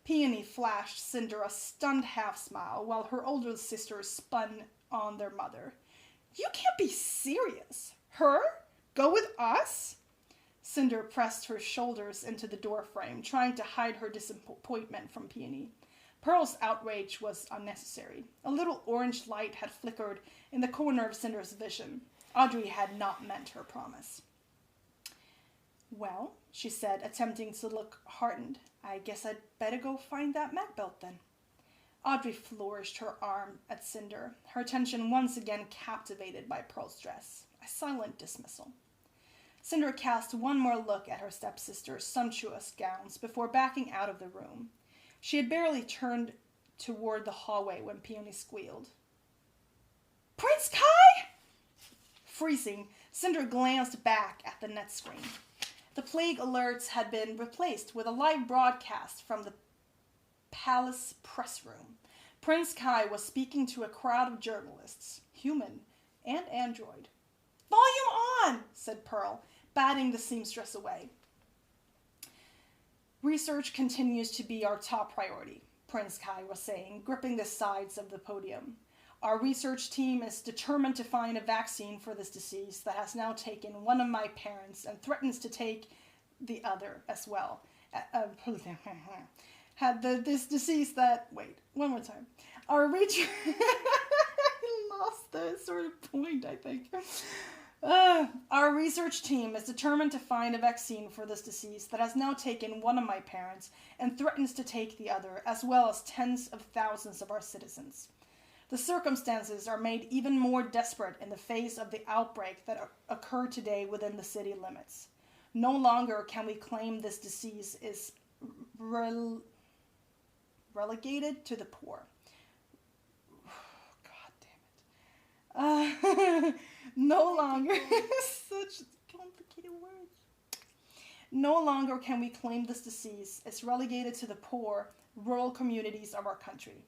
Peony flashed Cinder a stunned half-smile while her older sisters spun on their mother. You can't be serious. Her? Go with us? Cinder pressed her shoulders into the doorframe, trying to hide her disappointment from Peony. Pearl's outrage was unnecessary. A little orange light had flickered in the corner of Cinder's vision. Audrey had not meant her promise. Well, she said, attempting to look heartened, I guess I'd better go find that mag belt then. Audrey flourished her arm at Cinder, her attention once again captivated by Pearl's dress. A silent dismissal. Cinder cast one more look at her stepsister's sumptuous gowns before backing out of the room. She had barely turned toward the hallway when Peony squealed. Prince Kai! Freezing, Cinder glanced back at the net screen. The plague alerts had been replaced with a live broadcast from the palace press room. Prince Kai was speaking to a crowd of journalists, human and android. Volume on, said Pearl, batting the seamstress away. Research continues to be our top priority, Prince Kai was saying, gripping the sides of the podium. Our research team is determined to find a vaccine for this disease that has now taken one of my parents and threatens to take the other as well. This disease that... Wait, one more time. Our research... I lost the sort of point, I think. Our research team is determined to find a vaccine for this disease that has now taken one of my parents and threatens to take the other, as well as tens of thousands of our citizens. The circumstances are made even more desperate in the face of the outbreak that occurred today within the city limits. No longer can we claim this disease is relegated to the poor. God damn it. No longer... Such complicated words. No longer can we claim this disease is relegated to the poor, rural communities of our country.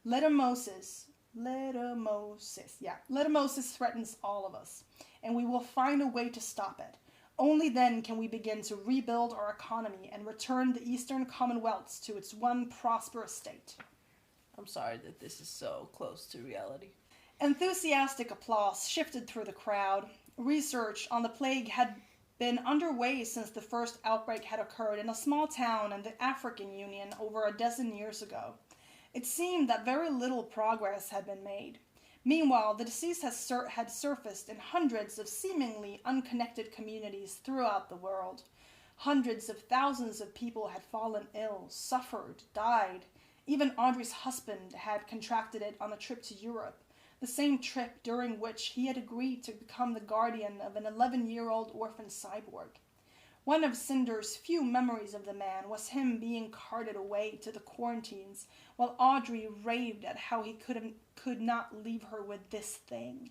Letumosis threatens all of us, and we will find a way to stop it. Only then can we begin to rebuild our economy and return the Eastern Commonwealths to its one prosperous state. I'm sorry that this is so close to reality. Enthusiastic applause shifted through the crowd. Research on the plague had been underway since the first outbreak had occurred in a small town in the African Union over a dozen years ago. It seemed that very little progress had been made. Meanwhile, the disease had surfaced in hundreds of seemingly unconnected communities throughout the world. Hundreds of thousands of people had fallen ill, suffered, died. Even Audrey's husband had contracted it on a trip to Europe, the same trip during which he had agreed to become the guardian of an 11-year-old orphan cyborg. One of Cinder's few memories of the man was him being carted away to the quarantines, while Audrey raved at how he could not leave her with this thing.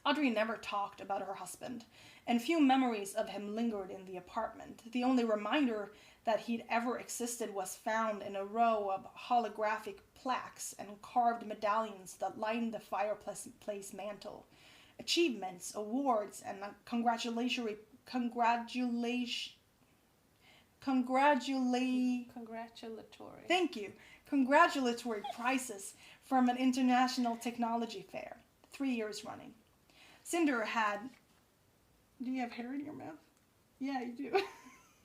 Audrey never talked about her husband, and few memories of him lingered in the apartment. The only reminder that he'd ever existed was found in a row of holographic plaques and carved medallions that lined the fireplace mantel. Achievements, awards, and congratulatory prizes from an international technology fair, 3 years running. Cinder had... Do you have hair in your mouth? Yeah, you do.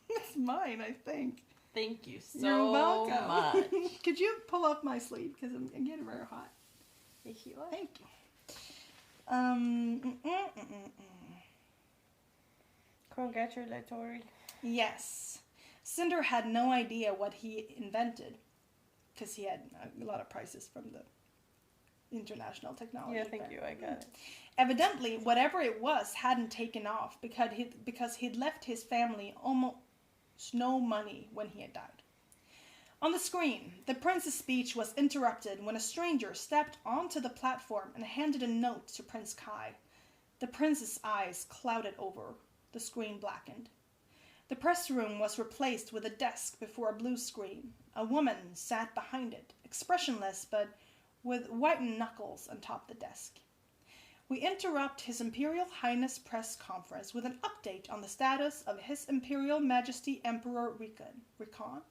It's mine, I think. Thank you so You're welcome. much. Could you pull up my sleeve? Because I'm getting very hot. Thank you. Congratulatory. Yes. Cinder had no idea what he invented, because he had a lot of prizes from the international technology. Yeah, thank you. I got it. Evidently, whatever it was hadn't taken off because he'd left his family almost no money when he had died. On the screen, the prince's speech was interrupted when a stranger stepped onto the platform and handed a note to Prince Kai. The prince's eyes clouded over. The screen blackened. The press room was replaced with a desk before a blue screen. A woman sat behind it, expressionless but with whitened knuckles on top the desk. We interrupt His Imperial Highness press conference with an update on the status of His Imperial Majesty Emperor Rican. Rican?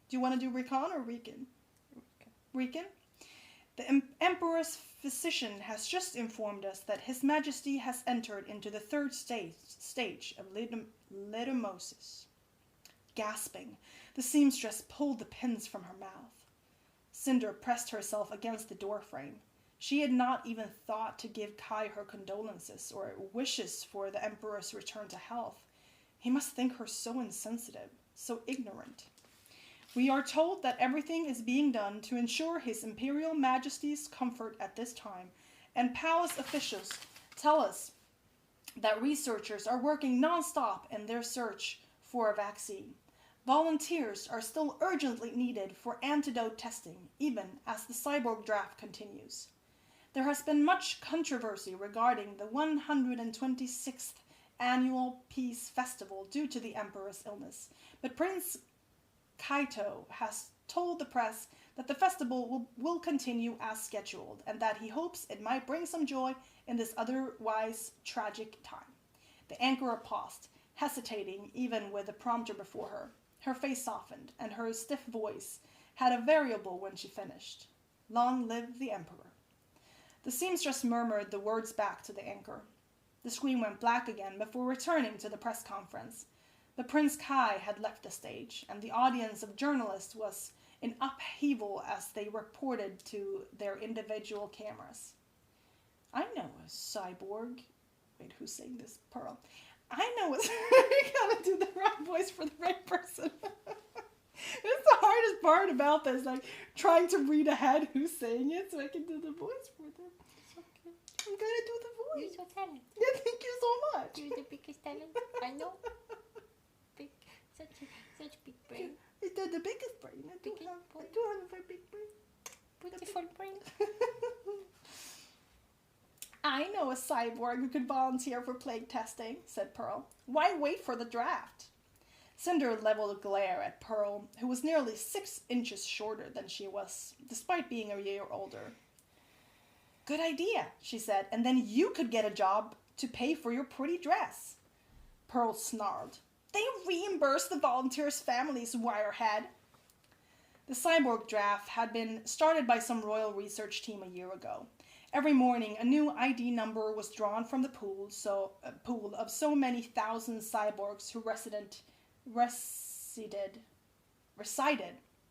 Do you want to do Rican or Rican? Rican? The Emperor's physician has just informed us that His Majesty has entered into the third stage of letumosis. Gasping, the seamstress pulled the pins from her mouth. Cinder pressed herself against the doorframe. She had not even thought to give Kai her condolences or wishes for the Emperor's return to health. He must think her so insensitive, so ignorant. We are told that everything is being done to ensure His Imperial Majesty's comfort at this time, and palace officials tell us that researchers are working non-stop in their search for a vaccine. Volunteers are still urgently needed for antidote testing, even as the Cyborg Draft continues. There has been much controversy regarding the 126th annual Peace Festival due to the Emperor's illness, but Prince Kaito has told the press that the festival will continue as scheduled and that he hopes it might bring some joy in this otherwise tragic time. The anchor paused, hesitating even with the prompter before her. Her face softened, and her stiff voice had a variable when she finished. Long live the Emperor. The seamstress murmured the words back to the anchor. The screen went black again before returning to the press conference. But Prince Kai had left the stage, and the audience of journalists was in upheaval as they reported to their individual cameras. I know a cyborg. Wait, who's saying this? Pearl. I know a... You gotta do the right voice for the right person. It's the hardest part about this, like trying to read ahead who's saying it so I can do the voice for them. It's okay. I'm gonna do the voice. You're so talented. Yeah, thank you so much. You're the biggest talent. I know. Such big brain. It's the biggest brain. I do have a very big brain. Beautiful brain. I know a cyborg who could volunteer for plague testing, said Pearl. Why wait for the draft? Cinder leveled a glare at Pearl, who was nearly 6 inches shorter than she was, despite being a year older. Good idea, she said, and then you could get a job to pay for your pretty dress. Pearl snarled. They reimburse the volunteers' families, wirehead. The Cyborg Draft had been started by some royal research team a year ago. Every morning, a new ID number was drawn from the pool of so many thousand cyborgs who resided,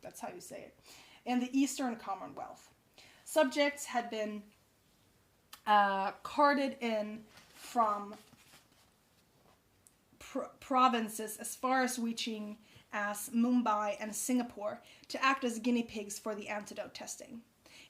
that's how you say it, in the Eastern Commonwealth. Subjects had been carted in from provinces as far as reaching as Mumbai and Singapore to act as guinea pigs for the antidote testing.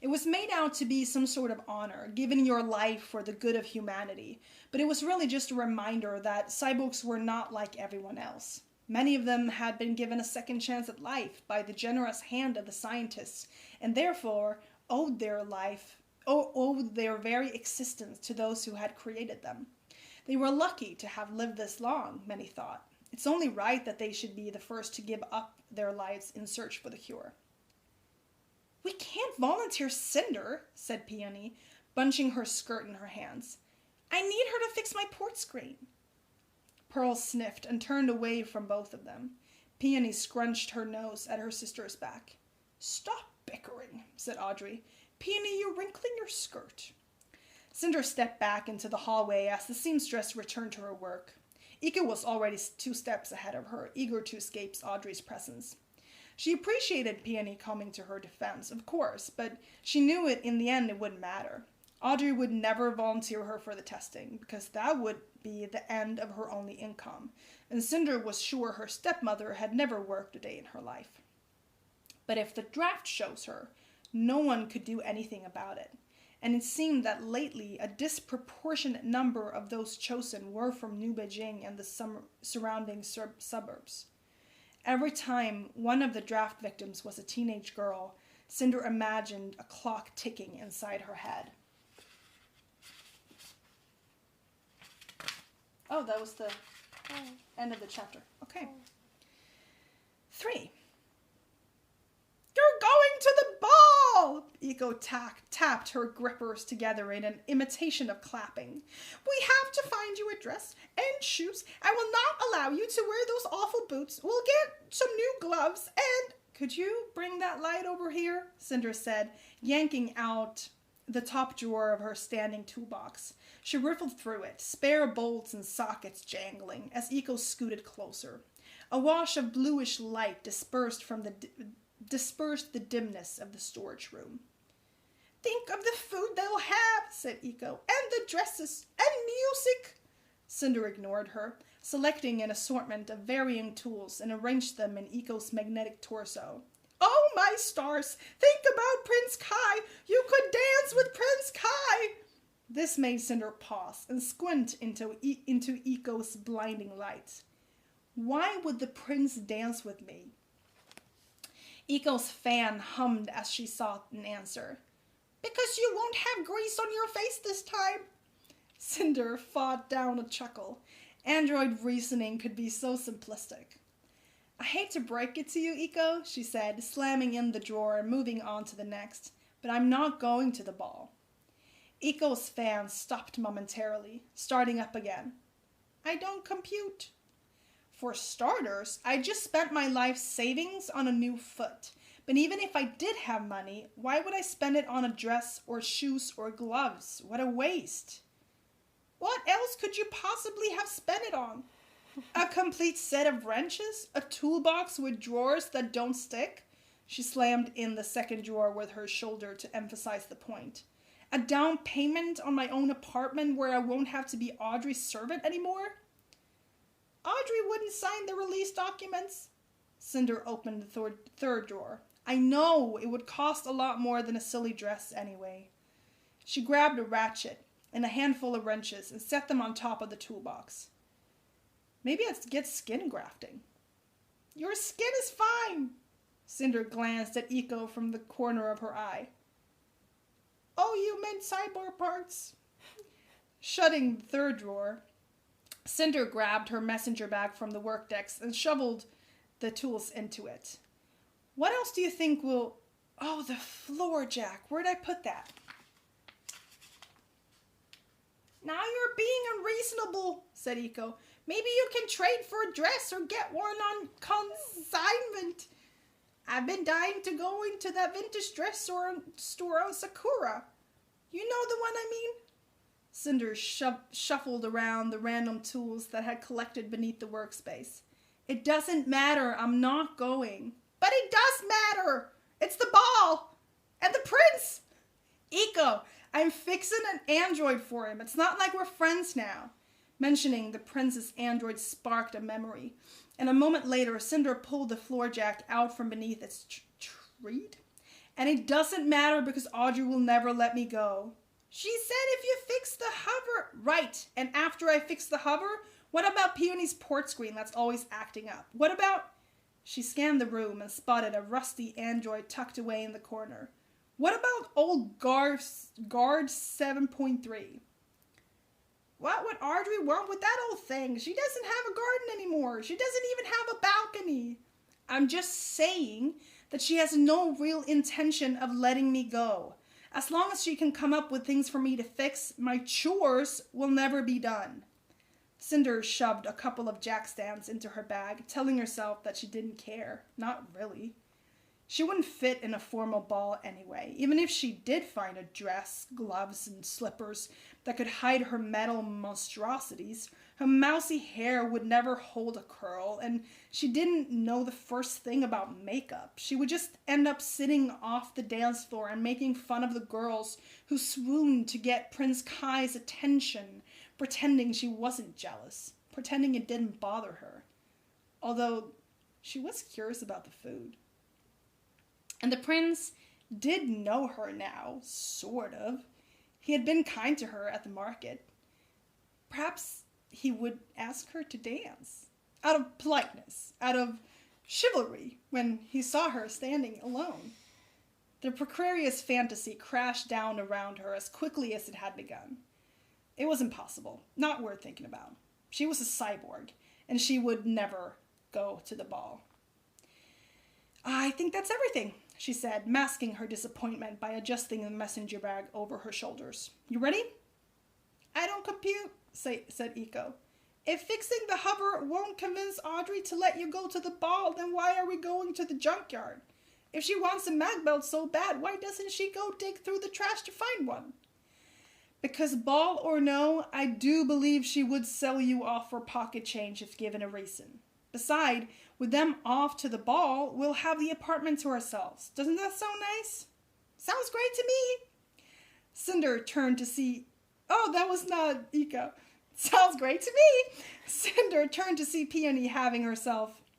It was made out to be some sort of honor, giving your life for the good of humanity, but it was really just a reminder that cyborgs were not like everyone else. Many of them had been given a second chance at life by the generous hand of the scientists, and therefore owed their very existence to those who had created them. They were lucky to have lived this long, many thought. It's only right that they should be the first to give up their lives in search for the cure. We can't volunteer Cinder, said Peony, bunching her skirt in her hands. I need her to fix my port screen. Pearl sniffed and turned away from both of them. Peony scrunched her nose at her sister's back. Stop bickering, said Audrey. Peony, you're wrinkling your skirt. Cinder stepped back into the hallway as the seamstress returned to her work. Ika was already 2 steps ahead of her, eager to escape Audrey's presence. She appreciated Peony coming to her defense, of course, but she knew in the end it wouldn't matter. Audrey would never volunteer her for the testing, because that would be the end of her only income, and Cinder was sure her stepmother had never worked a day in her life. But if the draft shows her, no one could do anything about it, and it seemed that lately a disproportionate number of those chosen were from New Beijing and the surrounding suburbs. Every time one of the draft victims was a teenage girl, Cinder imagined a clock ticking inside her head. Oh, that was the end of the chapter. Okay. 3. You're going to the ball! Iko tapped her grippers together in an imitation of clapping. We have to find you a dress and shoes. I will not allow you to wear those awful boots. We'll get some new gloves and... Could you bring that light over here? Cinder said, yanking out the top drawer of her standing toolbox. She riffled through it, spare bolts and sockets jangling, as Iko scooted closer. A wash of bluish light dispersed the dimness of the storage room. Think of the food they'll have, said Iko, and the dresses, and music. Cinder ignored her, selecting an assortment of varying tools and arranged them in Iko's magnetic torso. Oh, my stars! Think about Prince Kai! You could dance with Prince Kai! This made Cinder pause and squint into Iko's blinding light. Why would the prince dance with me? Iko's fan hummed as she sought an answer. Because you won't have grease on your face this time. Cinder fought down a chuckle. Android reasoning could be so simplistic. I hate to break it to you, Iko, she said, slamming in the drawer and moving on to the next, but I'm not going to the ball. Iko's fan stopped momentarily, starting up again. I don't compute. For starters, I just spent my life savings on a new foot. But even if I did have money, why would I spend it on a dress or shoes or gloves? What a waste. What else could you possibly have spent it on? A complete set of wrenches? A toolbox with drawers that don't stick? She slammed in the second drawer with her shoulder to emphasize the point. A down payment on my own apartment where I won't have to be Audrey's servant anymore? Audrey wouldn't sign the release documents. Cinder opened the third drawer. I know, it would cost a lot more than a silly dress anyway. She grabbed a ratchet and a handful of wrenches and set them on top of the toolbox. Maybe I'd get skin grafting. Your skin is fine. Cinder glanced at Iko from the corner of her eye. Oh, you meant cyborg parts. Shutting the third drawer, Cinder grabbed her messenger bag from the work desk and shoveled the tools into it. What else do you think will... Oh, the floor jack. Where'd I put that? Now you're being unreasonable, said Eco. Maybe you can trade for a dress or get one on consignment. I've been dying to go into that vintage dress store on Sakura. You know the one I mean? Cinder shuffled around the random tools that had collected beneath the workspace. It doesn't matter. I'm not going. But it does matter. It's the ball. And the prince. Eco, I'm fixing an android for him. It's not like we're friends now. Mentioning the prince's android sparked a memory. And a moment later, Cinder pulled the floor jack out from beneath its treat. And it doesn't matter because Audrey will never let me go. She said if you fix the hover... Right, and after I fix the hover, what about Peony's port screen that's always acting up? What about... She scanned the room and spotted a rusty android tucked away in the corner. What about old Guard 7.3? What would Audrey want with that old thing? She doesn't have a garden anymore. She doesn't even have a balcony. I'm just saying that she has no real intention of letting me go. As long as she can come up with things for me to fix, my chores will never be done. Cinder shoved a couple of jack stands into her bag, telling herself that she didn't care. Not really. She wouldn't fit in a formal ball anyway, even if she did find a dress, gloves, and slippers that could hide her metal monstrosities. Her mousy hair would never hold a curl, and she didn't know the first thing about makeup. She would just end up sitting off the dance floor and making fun of the girls who swooned to get Prince Kai's attention, pretending she wasn't jealous, pretending it didn't bother her. Although she was curious about the food. And the prince did know her now, sort of. He had been kind to her at the market. Perhaps he would ask her to dance, out of politeness, out of chivalry, when he saw her standing alone. The precarious fantasy crashed down around her as quickly as it had begun. It was impossible, not worth thinking about. She was a cyborg, and she would never go to the ball. I think that's everything, she said, masking her disappointment by adjusting the messenger bag over her shoulders. You ready? I don't compute, said Eco. If fixing the hover won't convince Audrey to let you go to the ball, then why are we going to the junkyard? If she wants a mag belt so bad, why doesn't she go dig through the trash to find one? Because ball or no, I do believe she would sell you off for pocket change if given a reason. Besides, with them off to the ball, we'll have the apartment to ourselves. Doesn't that sound nice? Sounds great to me. Cinder turned to see... Oh, that was not Eco. Sounds great to me. Cinder turned to see Peony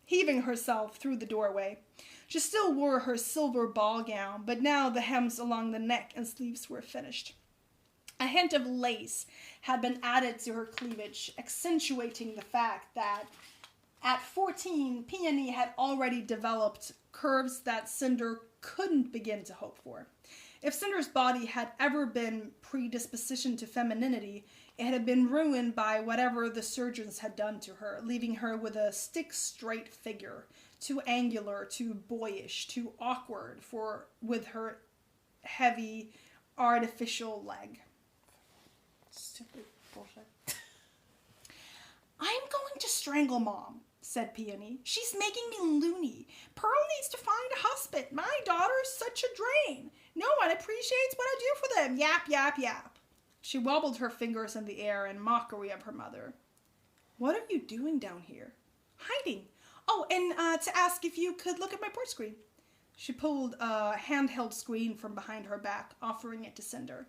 heaving herself through the doorway. She still wore her silver ball gown, but now the hems along the neck and sleeves were finished. A hint of lace had been added to her cleavage, accentuating the fact that at 14, Peony had already developed curves that Cinder couldn't begin to hope for. If Cinder's body had ever been predispositioned to femininity, it had been ruined by whatever the surgeons had done to her, leaving her with a stick-straight figure, too angular, too boyish, too awkward with her heavy, artificial leg. Stupid bullshit. I'm going to strangle Mom, said Peony. She's making me loony. Pearl needs to find a husband. My daughter's such a drain. No one appreciates what I do for them. Yap, yap, yap. She wobbled her fingers in the air in mockery of her mother. What are you doing down here? Hiding. Oh, and to ask if you could look at my port screen. She pulled a handheld screen from behind her back, offering it to Cinder.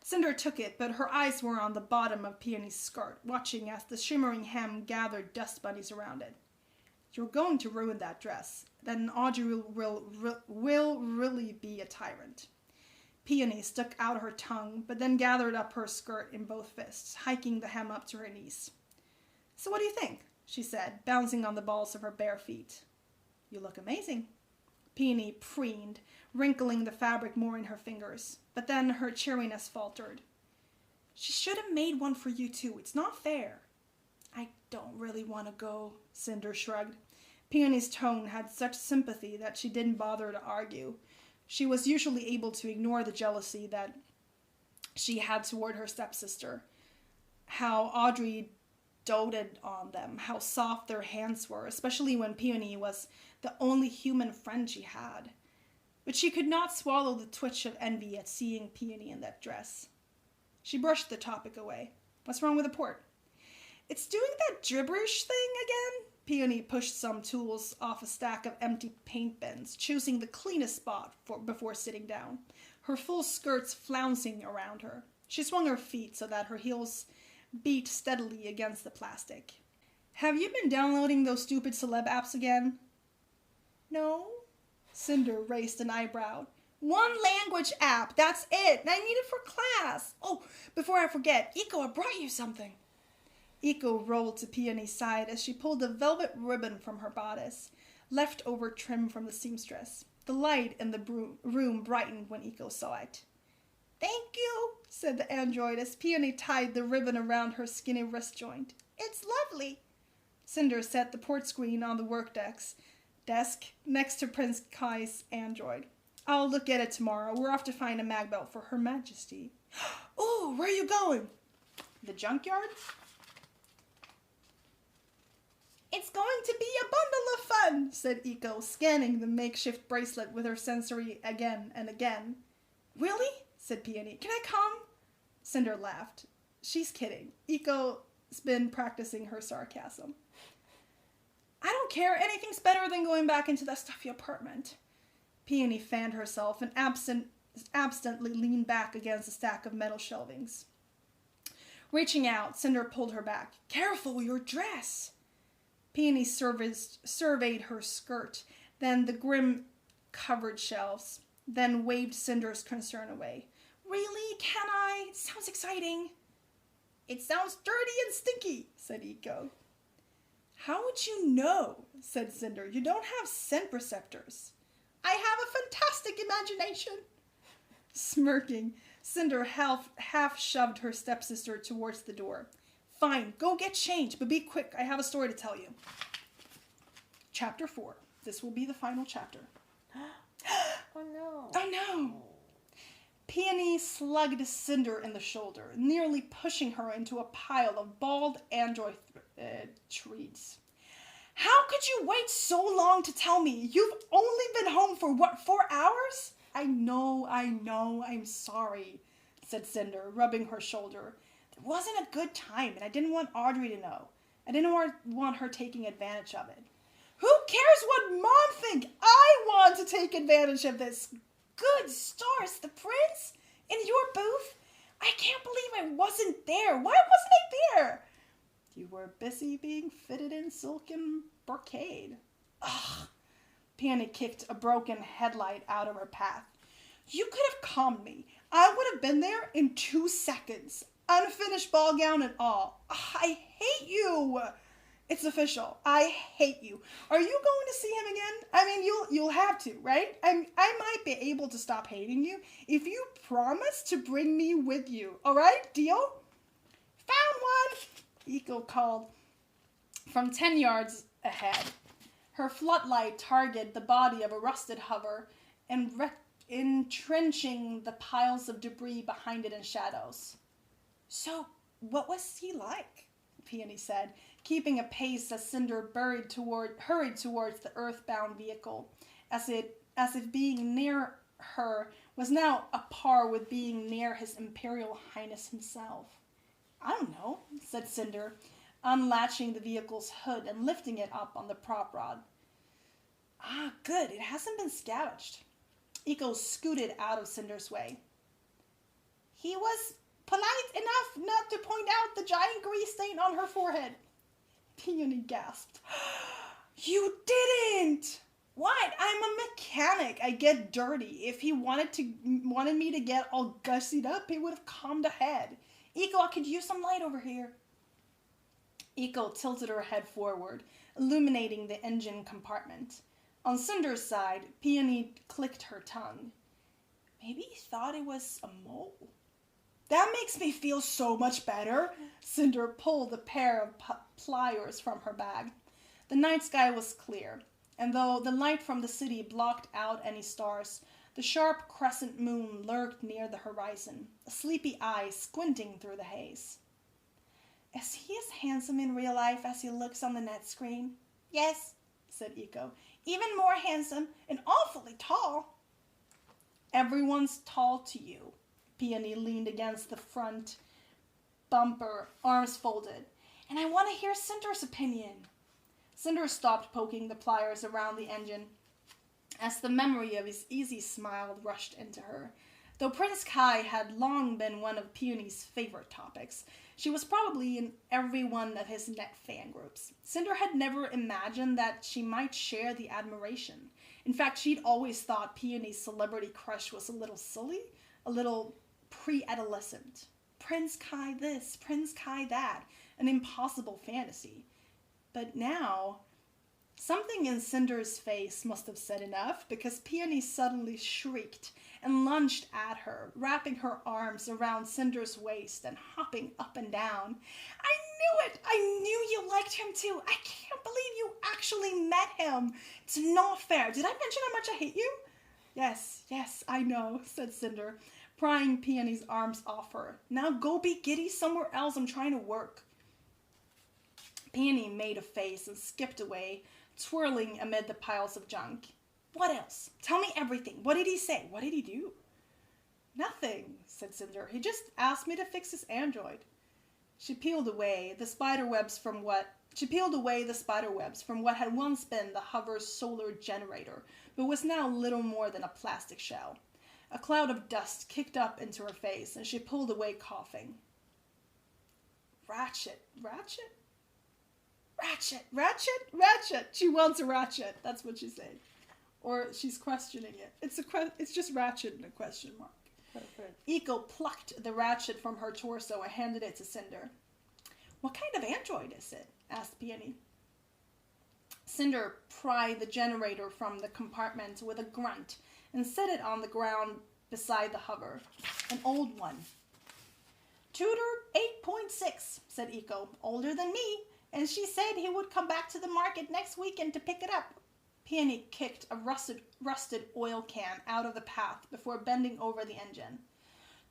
Cinder took it, but her eyes were on the bottom of Peony's skirt, watching as the shimmering hem gathered dust bunnies around it. You're going to ruin that dress. Then Audrey will really be a tyrant. Peony stuck out her tongue, but then gathered up her skirt in both fists, hiking the hem up to her knees. So what do you think? She said, bouncing on the balls of her bare feet. You look amazing. Peony preened, wrinkling the fabric more in her fingers, but then her cheeriness faltered. She should have made one for you too. It's not fair. I don't really want to go, Cinder shrugged. Peony's tone had such sympathy that she didn't bother to argue. She was usually able to ignore the jealousy that she had toward her stepsister. How Audrey doted on them, how soft their hands were, especially when Peony was the only human friend she had. But she could not swallow the twitch of envy at seeing Peony in that dress. She brushed the topic away. What's wrong with the port? It's doing that gibberish thing again. Peony pushed some tools off a stack of empty paint bins, choosing the cleanest spot before sitting down, her full skirts flouncing around her. She swung her feet so that her heels beat steadily against the plastic. Have you been downloading those stupid celeb apps again? No. Cinder raised an eyebrow. One language app, that's it. I need it for class. Oh, before I forget, Eco, I brought you something. Eco rolled to Peony's side as she pulled a velvet ribbon from her bodice, leftover trim from the seamstress. The light in the room brightened when Eco saw it. Thank you, said the android as Peony tied the ribbon around her skinny wrist joint. It's lovely. Cinder set the port screen on the work desk next to Prince Kai's android. I'll look at it tomorrow. We're off to find a mag belt for Her Majesty. Oh, where are you going? The junkyard? It's going to be a bundle of fun, said Eco, scanning the makeshift bracelet with her sensory again and again. Really? Said Peony. Can I come? Cinder laughed. She's kidding. Eco's been practicing her sarcasm. I don't care. Anything's better than going back into that stuffy apartment. Peony fanned herself and absently leaned back against a stack of metal shelvings. Reaching out, Cinder pulled her back. Careful, your dress! Peony surveyed her skirt, then the grim covered shelves, then waved Cinder's concern away. Really? Can I? It sounds exciting. It sounds dirty and stinky, said Eco. How would you know? Said Cinder. You don't have scent receptors. I have a fantastic imagination. Smirking, Cinder half shoved her stepsister towards the door. Fine, go get changed, but be quick. I have a story to tell you. Chapter 4. This will be the final chapter. Oh no. Oh no. Peony slugged Cinder in the shoulder, nearly pushing her into a pile of bald android trees. How could you wait so long to tell me? You've only been home for, 4 hours? I know, I'm sorry, said Cinder, rubbing her shoulder. It wasn't a good time, and I didn't want Audrey to know. I didn't want her taking advantage of it. Who cares what Mom think? I want to take advantage of this. Good stars, the prince? In your booth? I can't believe I wasn't there. Why wasn't I there? You were busy being fitted in silken brocade. Ugh. Peony kicked a broken headlight out of her path. You could have calmed me. I would have been there in 2 seconds. Unfinished ball gown and all. I hate you. It's official. I hate you. Are you going to see him again? I mean, you'll have to, right? I might be able to stop hating you if you promise to bring me with you. All right? Deal? Found one, Eco called from 10 yards ahead. Her floodlight targeted the body of a rusted hover and entrenching the piles of debris behind it in shadows. So, what was he like? Peony said, keeping a pace as Cinder hurried towards the earthbound vehicle, as if being near her was now a par with being near His Imperial Highness himself. I don't know, said Cinder, unlatching the vehicle's hood and lifting it up on the prop rod. Ah, good, it hasn't been scavenged. Eco scooted out of Cinder's way. He was polite enough not to point out the giant grease stain on her forehead. Peony gasped. You didn't! What? I'm a mechanic. I get dirty. If he wanted me to get all gussied up, he would have calmed ahead. Eco, I could use some light over here. Eco tilted her head forward, illuminating the engine compartment. On Cinder's side, Peony clicked her tongue. Maybe he thought it was a mole. That makes me feel so much better. Cinder pulled a pair of pliers from her bag. The night sky was clear, and though the light from the city blocked out any stars, the sharp crescent moon lurked near the horizon, a sleepy eye squinting through the haze. Is he as handsome in real life as he looks on the net screen? Yes, said Eco. Even more handsome and awfully tall. Everyone's tall to you. Peony leaned against the front bumper, arms folded. And I want to hear Cinder's opinion. Cinder stopped poking the pliers around the engine as the memory of his easy smile rushed into her. Though Prince Kai had long been one of Peony's favorite topics, she was probably in every one of his net fan groups. Cinder had never imagined that she might share the admiration. In fact, she'd always thought Peony's celebrity crush was a little silly, a little pre-adolescent. Prince Kai this, Prince Kai that, an impossible fantasy. But now, something in Cinder's face must have said enough, because Peony suddenly shrieked and lunged at her, wrapping her arms around Cinder's waist and hopping up and down. I knew it! I knew you liked him too! I can't believe you actually met him! It's not fair. Did I mention how much I hate you? Yes, I know, said Cinder, prying Peony's arms off her. Now go be giddy somewhere else. I'm trying to work. Peony made a face and skipped away, twirling amid the piles of junk. What else? Tell me everything. What did he say? What did he do? Nothing, said Cinder. He just asked me to fix his android. She peeled away the spider webs from what had once been the hover's solar generator, but was now little more than a plastic shell. A cloud of dust kicked up into her face, and she pulled away coughing. Ratchet. She wants a ratchet. That's what she's saying. Or she's questioning it. It's just ratchet and a question mark. Perfect. Eco plucked the ratchet from her torso and handed it to Cinder. What kind of android is it? Asked Peony. Cinder pried the generator from the compartment with a grunt and set it on the ground beside the hover. An old one. Tutor 8.6, said Eco. Older than me. And she said he would come back to the market next weekend to pick it up. Peony kicked a rusted oil can out of the path before bending over the engine.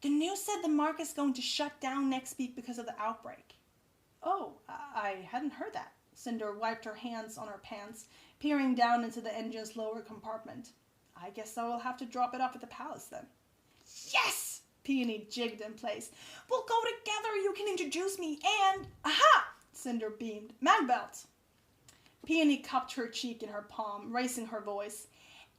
The news said the market's going to shut down next week because of the outbreak. Oh, I hadn't heard that. Cinder wiped her hands on her pants, peering down into the engine's lower compartment. I guess I will have to drop it off at the palace then. Yes! Peony jigged in place. We'll go together. You can introduce me and... Aha! Cinder beamed. Man belt. Peony cupped her cheek in her palm, raising her voice.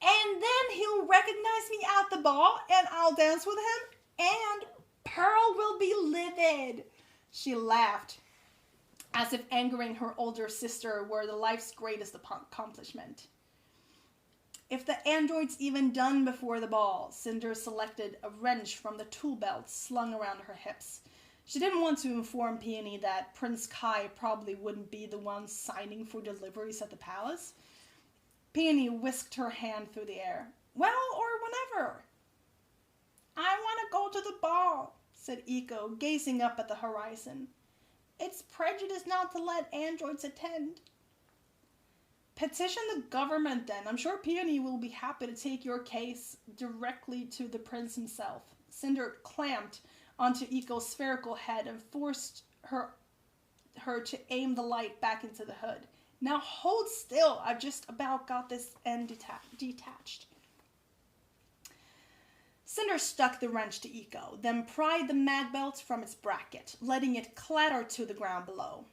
And then he'll recognize me at the ball, and I'll dance with him, and Pearl will be livid. She laughed, as if angering her older sister were the life's greatest accomplishment. If the android's even done before the ball, Cinder selected a wrench from the tool belt slung around her hips. She didn't want to inform Peony that Prince Kai probably wouldn't be the one signing for deliveries at the palace. Peony whisked her hand through the air. Well, or whenever. I want to go to the ball, said Eco, gazing up at the horizon. It's prejudice not to let androids attend. Petition the government then. I'm sure Peony will be happy to take your case directly to the prince himself. Cinder clamped onto Eco's spherical head and forced her to aim the light back into the hood. Now hold still. I've just about got this end detached. Cinder stuck the wrench to Eco, then pried the mag belt from its bracket, letting it clatter to the ground below.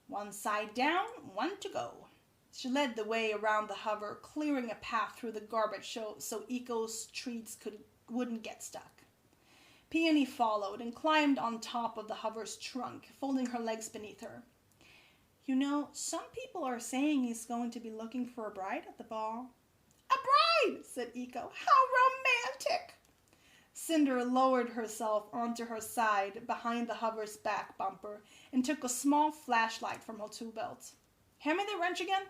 One side down, one to go. She led the way around the hover, clearing a path through the garbage so Eco's treats wouldn't get stuck. Peony followed and climbed on top of the hover's trunk, folding her legs beneath her. You know, some people are saying he's going to be looking for a bride at the ball. A bride, said Eco. How romantic! Cinder lowered herself onto her side behind the hover's back bumper and took a small flashlight from her tool belt. Hand me the wrench again.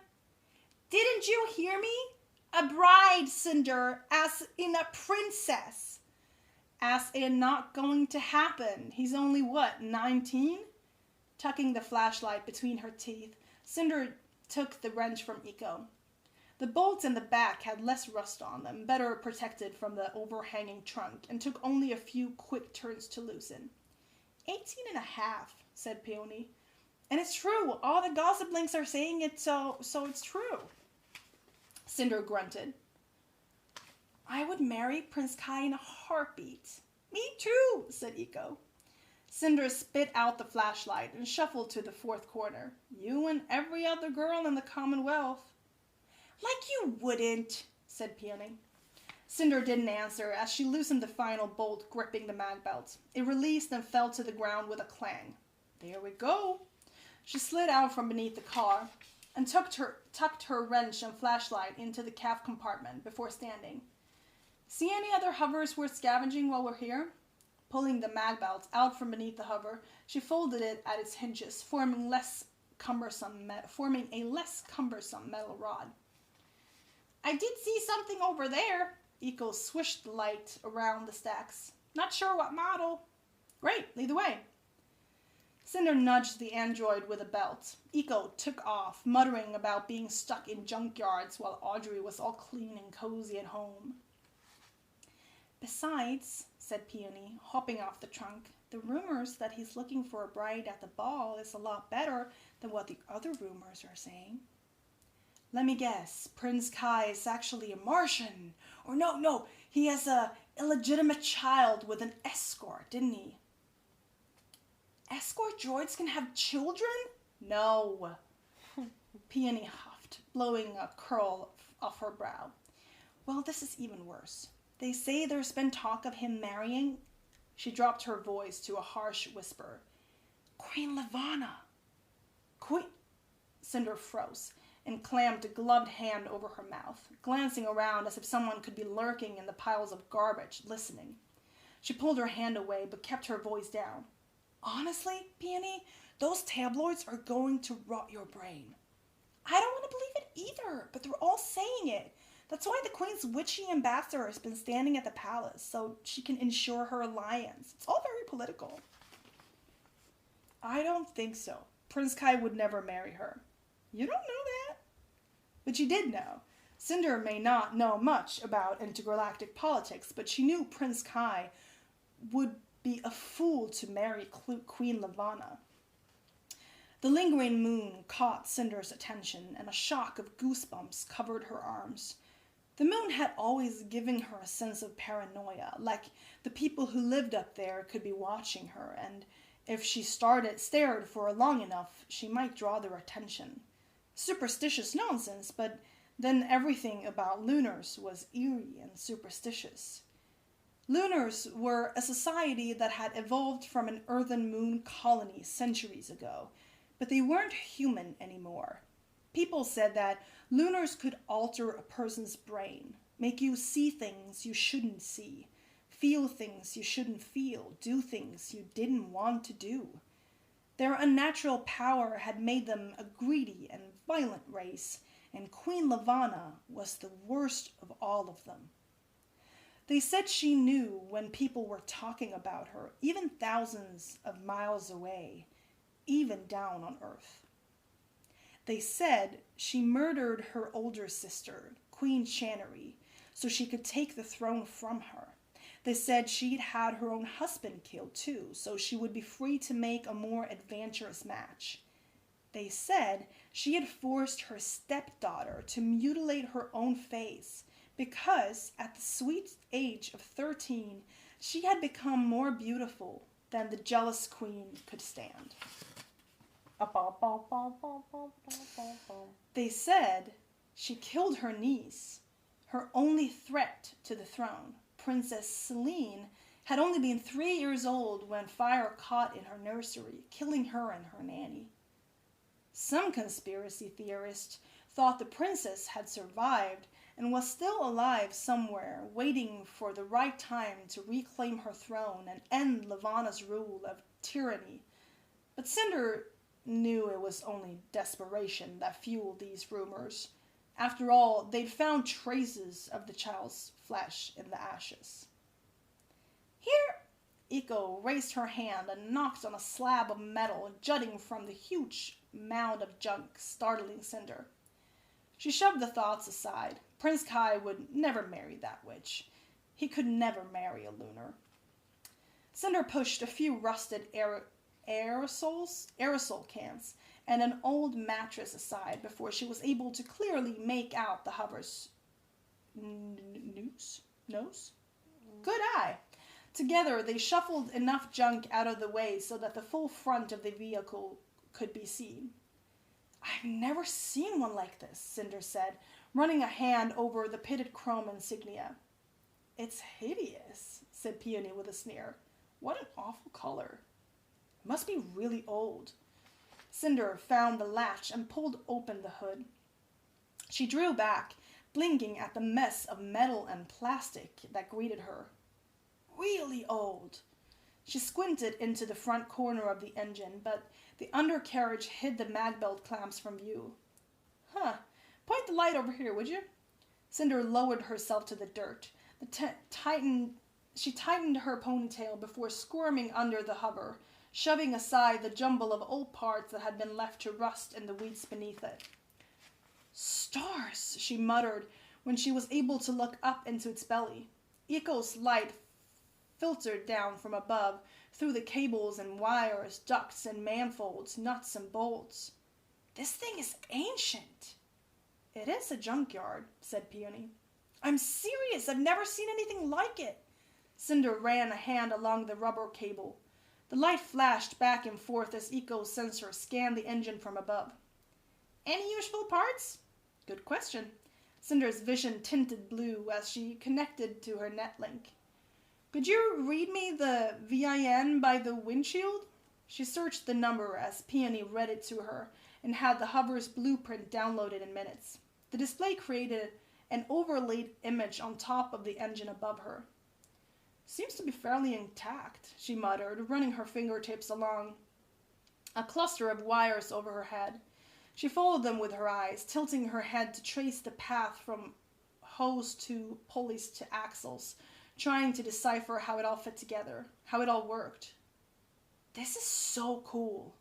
Didn't you hear me? A bride, Cinder, as in a princess. As in not going to happen. He's only, 19? Tucking the flashlight between her teeth, Cinder took the wrench from Iko. The bolts in the back had less rust on them, better protected from the overhanging trunk, and took only a few quick turns to loosen. 18 and a half, said Peony. And it's true. All the gossip links are saying it, so it's true. Cinder grunted. I would marry Prince Kai in a heartbeat. Me too, said Iko. Cinder spit out the flashlight and shuffled to the fourth corner. You and every other girl in the Commonwealth. Like you wouldn't, said Peony. Cinder didn't answer as she loosened the final bolt gripping the mag belt. It released and fell to the ground with a clang. There we go. She slid out from beneath the car and tucked her wrench and flashlight into the calf compartment before standing. See any other hovers worth scavenging while we're here? Pulling the mag belt out from beneath the hover, she folded it at its hinges, forming a less cumbersome metal rod. I did see something over there. Iko swished the light around the stacks. Not sure what model. Great, lead the way. Cinder nudged the android with a belt. Iko took off, muttering about being stuck in junkyards while Audrey was all clean and cozy at home. Besides, said Peony, hopping off the trunk, the rumors that he's looking for a bride at the ball is a lot better than what the other rumors are saying. Let me guess, Prince Kai is actually a Martian. Or no, he has a illegitimate child with an escort, didn't he? Escort droids can have children? No. Peony huffed, blowing a curl off her brow. Well, this is even worse. They say there's been talk of him marrying. She dropped her voice to a harsh whisper. Queen Levana. Queen... Cinder froze and clammed a gloved hand over her mouth, glancing around as if someone could be lurking in the piles of garbage, listening. She pulled her hand away, but kept her voice down. Honestly, Peony, those tabloids are going to rot your brain. I don't want to believe it either, but they're all saying it. That's why the Queen's witchy ambassador has been standing at the palace, so she can ensure her alliance. It's all very political. I don't think so. Prince Kai would never marry her. You don't know that? But you did know. Cinder may not know much about intergalactic politics, but she knew Prince Kai would be a fool to marry Queen Levana. The lingering moon caught Cinder's attention, and a shock of goosebumps covered her arms. The moon had always given her a sense of paranoia, like the people who lived up there could be watching her, and if she stared for long enough, she might draw their attention. Superstitious nonsense, but then everything about Lunars was eerie and superstitious. Lunars were a society that had evolved from an earthen moon colony centuries ago, but they weren't human anymore. People said that Lunars could alter a person's brain, make you see things you shouldn't see, feel things you shouldn't feel, do things you didn't want to do. Their unnatural power had made them a greedy and violent race, and Queen Levana was the worst of all of them. They said she knew when people were talking about her, even thousands of miles away, even down on Earth. They said she murdered her older sister, Queen Channery, so she could take the throne from her. They said she'd had her own husband killed too, so she would be free to make a more adventurous match. They said she had forced her stepdaughter to mutilate her own face because at the sweet age of 13, she had become more beautiful than the jealous queen could stand. They said she killed her niece, her only threat to the throne. Princess Celine had only been 3 years old when fire caught in her nursery, killing her and her nanny. Some conspiracy theorists thought the princess had survived and was still alive somewhere, waiting for the right time to reclaim her throne and end Levana's rule of tyranny. But Cinder knew it was only desperation that fueled these rumors. After all, they'd found traces of the child's flesh in the ashes. Here! Eco raised her hand and knocked on a slab of metal jutting from the huge mound of junk, startling Cinder. She shoved the thoughts aside. Prince Kai would never marry that witch. He could never marry a lunar. Cinder pushed a few rusted aerosol cans and an old mattress aside before she was able to clearly make out the hover's nose? Good eye! Together, they shuffled enough junk out of the way so that the full front of the vehicle could be seen. I've never seen one like this, Cinder said, running a hand over the pitted chrome insignia. It's hideous, said Peony with a sneer. What an awful color. It must be really old. Cinder found the latch and pulled open the hood. She drew back, blinking at the mess of metal and plastic that greeted her. Really old. She squinted into the front corner of the engine, but the undercarriage hid the mag belt clamps from view. Point the light over here, would you? Cinder lowered herself to the dirt. She tightened her ponytail before squirming under the hover, shoving aside the jumble of old parts that had been left to rust in the weeds beneath it. Stars, she muttered when she was able to look up into its belly. Eco's light filtered down from above through the cables and wires, ducts and manifolds, nuts and bolts. This thing is ancient. It is a junkyard, said Peony. I'm serious. I've never seen anything like it. Cinder ran a hand along the rubber cable. The light flashed back and forth as Eco's sensor scanned the engine from above. Any useful parts? Good question. Cinder's vision tinted blue as she connected to her netlink. Could you read me the VIN by the windshield? She searched the number as Peony read it to her and had the hover's blueprint downloaded in minutes. The display created an overlaid image on top of the engine above her. Seems to be fairly intact, she muttered, running her fingertips along a cluster of wires over her head. She followed them with her eyes, tilting her head to trace the path from hose to pulleys to axles, trying to decipher how it all fit together, how it all worked. This is so cool.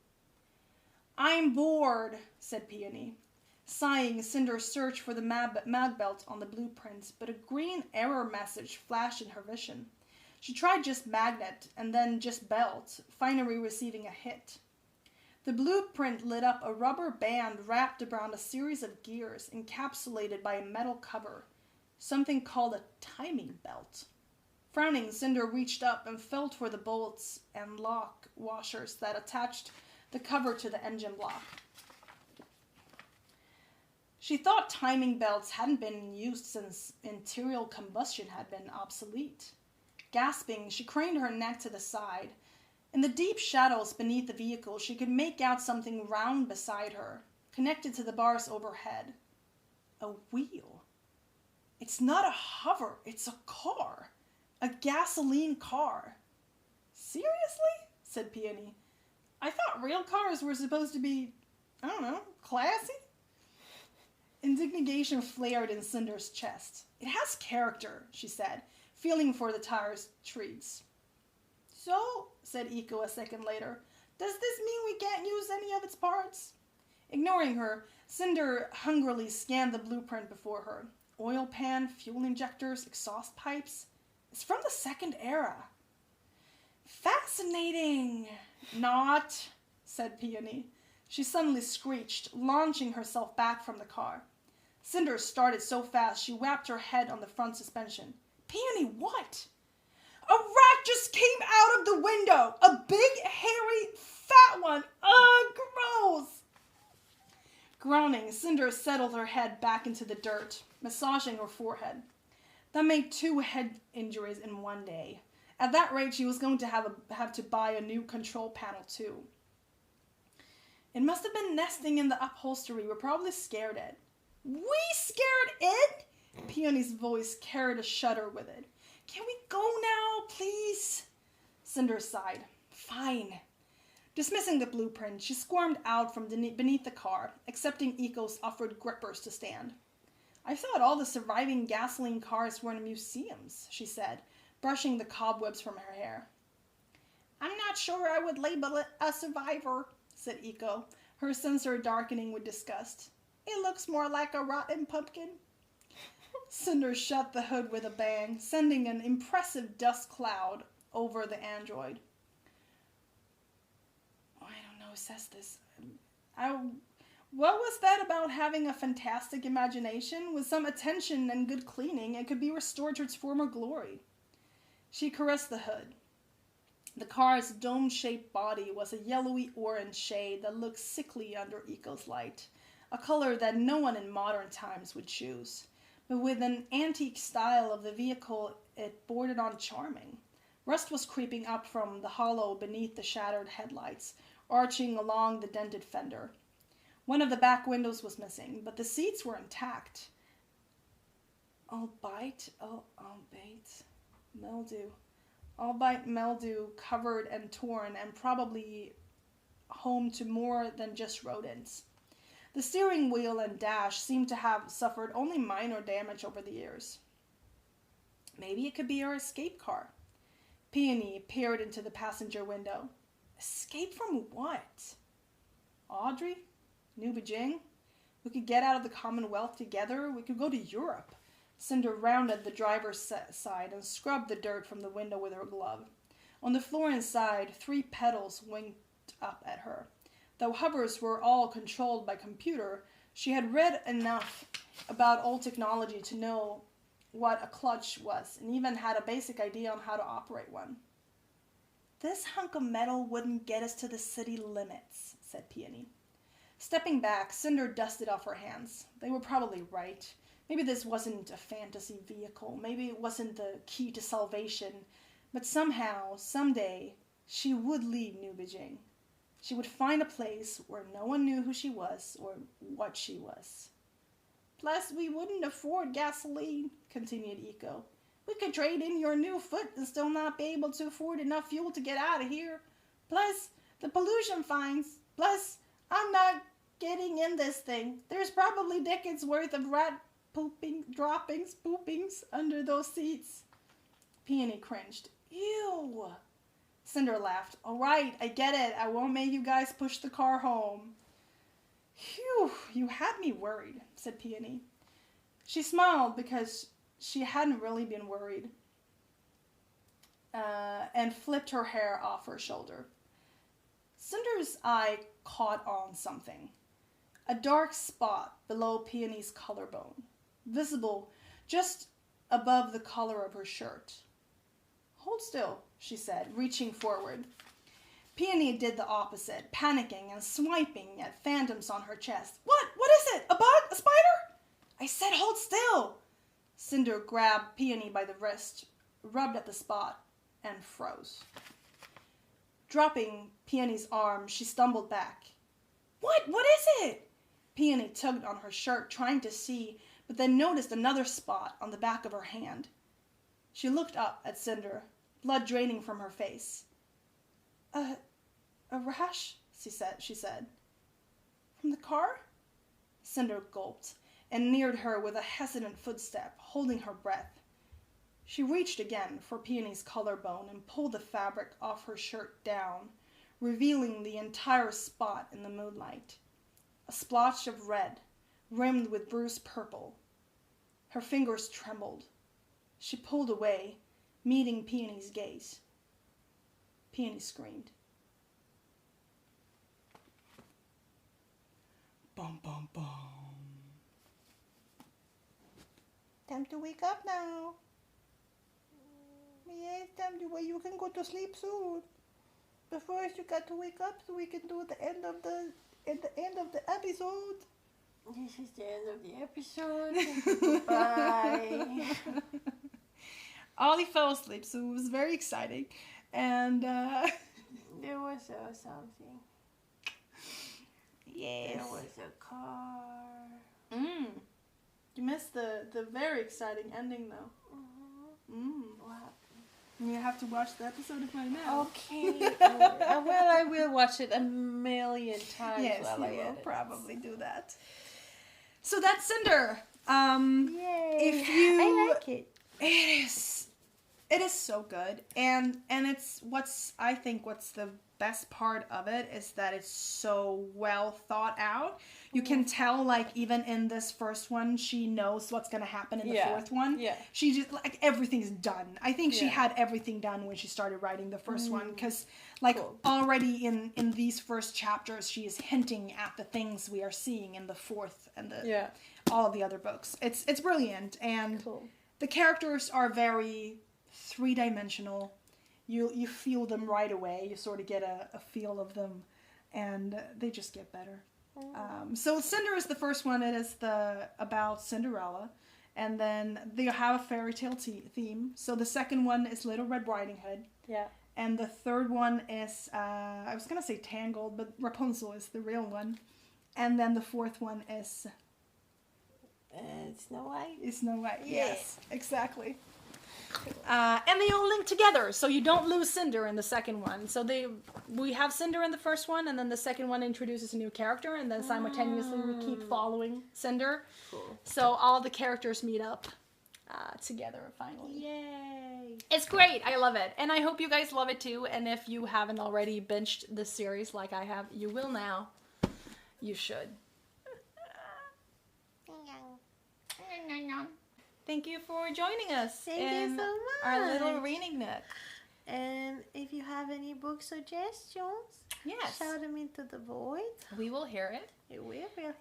I'm bored, said Peony. Sighing, Cinder searched for the mag belt on the blueprints, but a green error message flashed in her vision. She tried just magnet and then just belt, finally receiving a hit. The blueprint lit up a rubber band wrapped around a series of gears encapsulated by a metal cover, something called a timing belt. Frowning, Cinder reached up and felt for the bolts and lock washers that attached the cover to the engine block. She thought timing belts hadn't been used since internal combustion had been obsolete. Gasping, she craned her neck to the side. In the deep shadows beneath the vehicle, she could make out something round beside her, connected to the bars overhead. A wheel. It's not a hover, it's a car. A gasoline car. Seriously? Said Peony. I thought real cars were supposed to be, I don't know, classy? Indignation flared in Cinder's chest. It has character, she said, feeling for the tire's treads. So, said Eco a second later, does this mean we can't use any of its parts? Ignoring her, Cinder hungrily scanned the blueprint before her. Oil pan, fuel injectors, exhaust pipes. It's from the Second Era. Fascinating. Not, said Peony. She suddenly screeched, launching herself back from the car. Cinder started so fast she whapped her head on the front suspension. Peony, what? A rat just came out of the window! A big, hairy, fat one! Ugh, gross! Groaning, Cinder settled her head back into the dirt, massaging her forehead. That made 2 head injuries in one day. At that rate, she was going to have to buy a new control panel, too. It must have been nesting in the upholstery. We're probably scared it. We scared it? Peony's voice carried a shudder with it. Can we go now, please? Cinder sighed. Fine. Dismissing the blueprint, she squirmed out from beneath the car, accepting Eco's offered grippers to stand. I thought all the surviving gasoline cars were in museums, she said, brushing the cobwebs from her hair. "I'm not sure I would label it a survivor," said Eco, her sensor darkening with disgust. "It looks more like a rotten pumpkin." Cinder shut the hood with a bang, sending an impressive dust cloud over the android. I don't know who says this. What was that about having a fantastic imagination? With some attention and good cleaning, it could be restored to its former glory. She caressed the hood. The car's dome-shaped body was a yellowy-orange shade that looked sickly under Eco's light, a color that no one in modern times would choose. But with an antique style of the vehicle, it bordered on charming. Rust was creeping up from the hollow beneath the shattered headlights, arching along the dented fender. One of the back windows was missing, but the seats were intact. Albeit mildew, covered and torn, and probably home to more than just rodents. The steering wheel and dash seemed to have suffered only minor damage over the years. Maybe it could be our escape car. Peony peered into the passenger window. Escape from what? Audrey? New Beijing? We could get out of the Commonwealth together. We could go to Europe. Cinder rounded the driver's side and scrubbed the dirt from the window with her glove. On the floor inside, 3 pedals winked up at her. Though hovers were all controlled by computer, she had read enough about old technology to know what a clutch was, and even had a basic idea on how to operate one. "This hunk of metal wouldn't get us to the city limits," said Peony. Stepping back, Cinder dusted off her hands. They were probably right. Maybe this wasn't a fantasy vehicle. Maybe it wasn't the key to salvation. But somehow, someday, she would leave New Beijing. She would find a place where no one knew who she was or what she was. "Plus, we wouldn't afford gasoline," continued Eco. "We could trade in your new foot and still not be able to afford enough fuel to get out of here. Plus, the pollution fines. Plus, I'm not getting in this thing. There's probably decades worth of rat poopings under those seats." Peony cringed. "Ew." Cinder laughed. "All right, I get it. I won't make you guys push the car home." "Phew, you had me worried," said Peony. She smiled because she hadn't really been worried, and flipped her hair off her shoulder. Cinder's eye caught on something. A dark spot below Peony's collarbone, visible just above the collar of her shirt. "Hold still," she said, reaching forward. Peony did the opposite, panicking and swiping at phantoms on her chest. What is it? A bug? A spider?" "I said hold still." Cinder grabbed Peony by the wrist, rubbed at the spot, and froze. Dropping Peony's arm, she stumbled back. What is it?" Peony tugged on her shirt, trying to see, but then noticed another spot on the back of her hand. She looked up at Cinder, blood draining from her face. A rash," she said. "From the car?" Cinder gulped and neared her with a hesitant footstep, holding her breath. She reached again for Peony's collarbone and pulled the fabric off her shirt down, revealing the entire spot in the moonlight. A splotch of red, rimmed with bruised purple. Her fingers trembled. She pulled away, meeting Peony's gaze. Peony screamed. Bum, bum, bum. "Time to wake up now." "Yes, time to wake. You can go to sleep soon. But first you got to wake up so we can do the end of the episode." This is the end of the episode. Bye. Ollie fell asleep, so it was very exciting. And there was something. Yes. There was a car. You missed the very exciting ending, though. What happened? You have to watch the episode to find out. Okay. Well, I will watch it a million times. Yes, while you I will edit. probably do that. So that's Cinder. Yay! If you, I like it. It is so good, and it's what's the best part of it is that it's so well thought out. You can tell, like, even in this first one, she knows what's going to happen in the fourth one. Yeah, she just, like, everything's done. I think she had everything done when she started writing the first one, because, like, already in these first chapters, she is hinting at the things we are seeing in the fourth and all the other books. It's brilliant, and the characters are very three-dimensional. You feel them right away. You sort of get a feel of them, and they just get better. So Cinder is the first one. It is about Cinderella, and then they have a fairy tale theme. So the second one is Little Red Riding Hood. Yeah. And the third one is I was gonna say Tangled, but Rapunzel is the real one. And then the fourth one is Snow White. Is Snow White. Yes, exactly. And they all link together, so you don't lose Cinder in the second one. So we have Cinder in the first one, and then the second one introduces a new character, and then simultaneously we keep following Cinder. Cool. So all the characters meet up together finally. Yay! It's great. I love it, and I hope you guys love it too. And if you haven't already binged this series like I have, you will now. You should. Thank you for joining us. Thank you so much. Our little reading nook. And if you have any book suggestions, shout them into the void. We will hear it.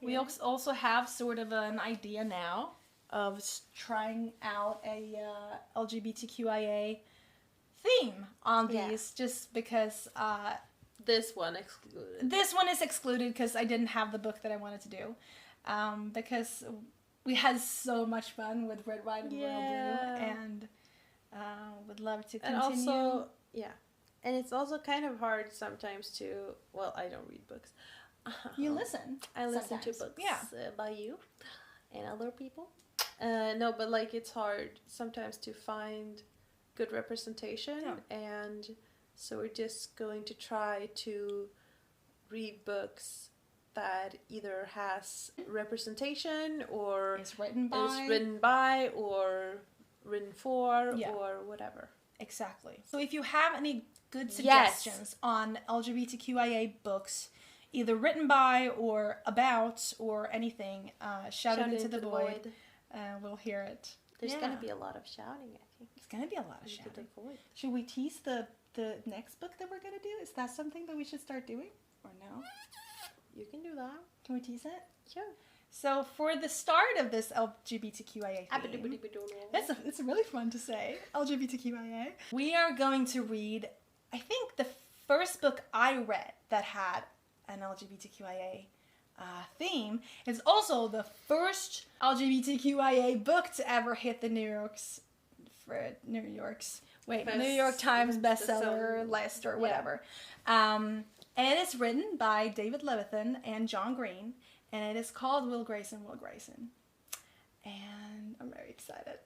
We also have sort of an idea now of trying out a LGBTQIA theme on these, just because this one excluded. This one is excluded because I didn't have the book that I wanted to do. Because we had so much fun with Red, White, and Royal Blue, and would love to continue. And also, and it's also kind of hard sometimes to, well, I don't read books. You listen. I listen to books by you and other people. No, but, like, it's hard sometimes to find good representation, and so we're just going to try to read books that either has representation or is written by or written for or whatever. Exactly. So if you have any good suggestions on LGBTQIA books, either written by or about or anything, shout it into the void. We'll hear it. There's going to be a lot of shouting, I think. There's going to be a lot of shouting. Should we tease the next book that we're going to do? Is that something that we should start doing? Or no? You can do that. Can we tease it? Sure. So for the start of this LGBTQIA theme, it's really fun to say, LGBTQIA, we are going to read, I think the first book I read that had an LGBTQIA theme is also the first LGBTQIA book to ever hit the New York Times bestseller list or whatever. And it's written by David Levithan and John Green, and it is called Will Grayson, Will Grayson. And I'm very excited.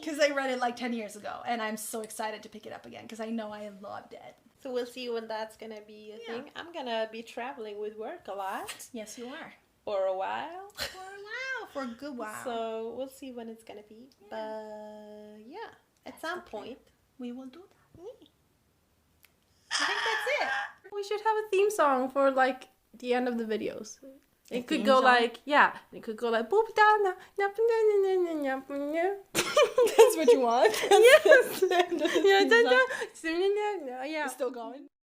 Because I read it like 10 years ago, and I'm so excited to pick it up again, because I know I loved it. So we'll see when that's going to be a thing. I'm going to be traveling with work a lot. Yes, you are. For a while. For a good while. So we'll see when it's going to be. Yeah. But at some point, we will do that. I think that's it. We should have a theme song for, like, the end of the videos. It could go like, it could go like, boop da na na na na na na. That's what you want? Yes. Yeah. It's still going.